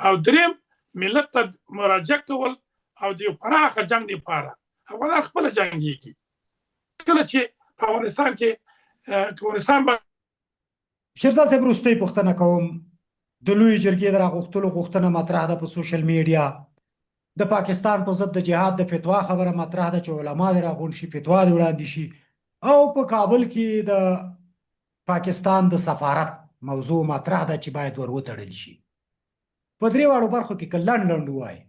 [SPEAKER 2] او دریم ملت ته مراجعه کول او د یو پراخه جنګ لپاره افغانان خپله جنګېږي کله چې په افغانستان کې افغانستان به
[SPEAKER 1] شیرزاد صاحب وروستۍ پوښتنه کوم د لویې جرګې د راغوښتلو غوښتنه مطرح ده په سوشل میډیا د پاکستان په ضد د جهاد د فتوا خبره مطرح ده چې علما دې راغونډ شي فتوا دې وړاندې شي او په کابل کې د پاکستان د سفارت موضوع مطرح ده چې باید ور وتړل شي په درې واړو برخو کې که لنډ لنډ ووایي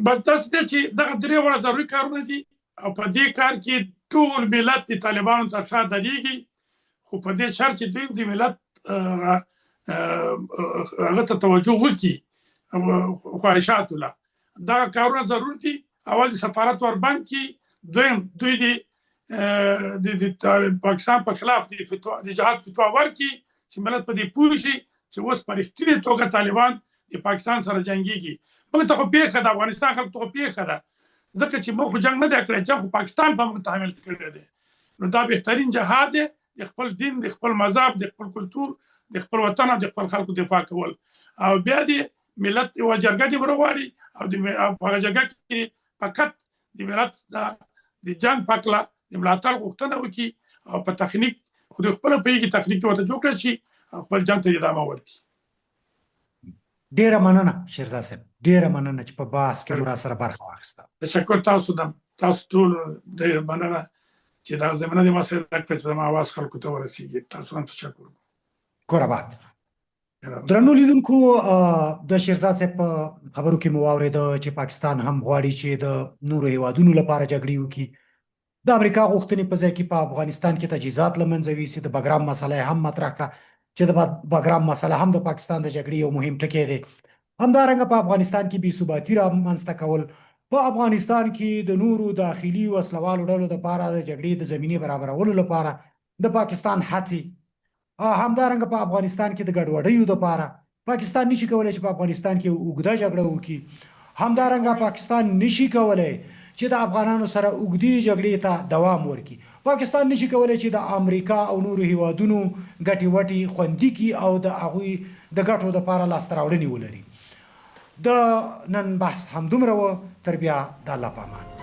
[SPEAKER 2] بس داسې دی چې دغه درې واړه ضروري کارونه دي او په دې کار کې ټول ملت د طالبانو تر شا درېږي خو په دې شرط چې دوی د ملت هغه ته توجه وکړي خواهشاتو له دغه کارونه ضرور دي اول د سفارت وربند کړي دویم دوی د پاکستان په خلاف د جهاد فتوا ورکړي چې ملت په دې پوه شي چې اوس په رښتینې توګه طالبان د پاکستان سره جنګېږي موږ ته خو پېښه ده افغانستان خلکو ته خو پېښه ده ځکه چې موږ خو جنگ نه دی کړی، جنگ خو پاکستان په موږ تحمیل کړی دی. نو دا بهترین جهاد دی، د خپل دین، د خپل مذهب، د خپل کلتور، د خپل وطن او د خپل خلکو دفاع کول. او بیا د ملت یوه جرګه دې وروغواړي او په هغه جرګه کې فقط د ملت د جنګ په هکله د ملاتړ غوښتنه وکړي او په تخنیک خو دوی خپله پوهېږي تخنیک ته ورته جوړ کړی شي او خپل جنګ ته ادامه ورکړي.
[SPEAKER 1] ډیره مننه شیرزاد صاحب، ډیره مننه چې په بحث کې مو راسره برخه واخیسته.
[SPEAKER 2] تشکر تاسو ټول ډېره مننه چې دا زمینه دې ما سره راکړه چې زما اواز خلکو ته ورسېږي. تاسو هم تشکر وکړو.
[SPEAKER 1] کوراباد. درنو لیدونکو، د شیرزاد صاحب په خبرو کې مو واورېده چې پاکستان هم غواړي چې د نورو هیوادونو لپاره جګړې وکړي. د امریکا غوښتنې په ځای کې په افغانستان کې تجهیزات له منځه یوسي. د بګرام مسله هم مطرح کړه چې د بګرام مسله هم د پاکستان د جګړې یو مهم ټکی دی. همدارنګه په افغانستان کې بې ثباتي رامنځته کول، په افغانستان کې د نورو داخلي وسلوالو ډلو لپاره د جګړې د زمینې برابرولو لپاره د پاکستان هڅې، همدارنګه په افغانستان کې د ګډوډیو لپاره پاکستان نشي کولی چې په افغانستان کې اوږده جګړه وکړي. همدارنګه پاکستان نشي کولی چې د افغانانو سره اوږدې جګړې ته دوام ورکړي. پاکستان نشي کولی چې د امریکا او نورو هیوادونو ګټې وټې خوندي کړي او د هغوی د ګټو لپاره لاسته راوړنې ولري. د نن بحث همدومره و. تر بیا د الله په امان.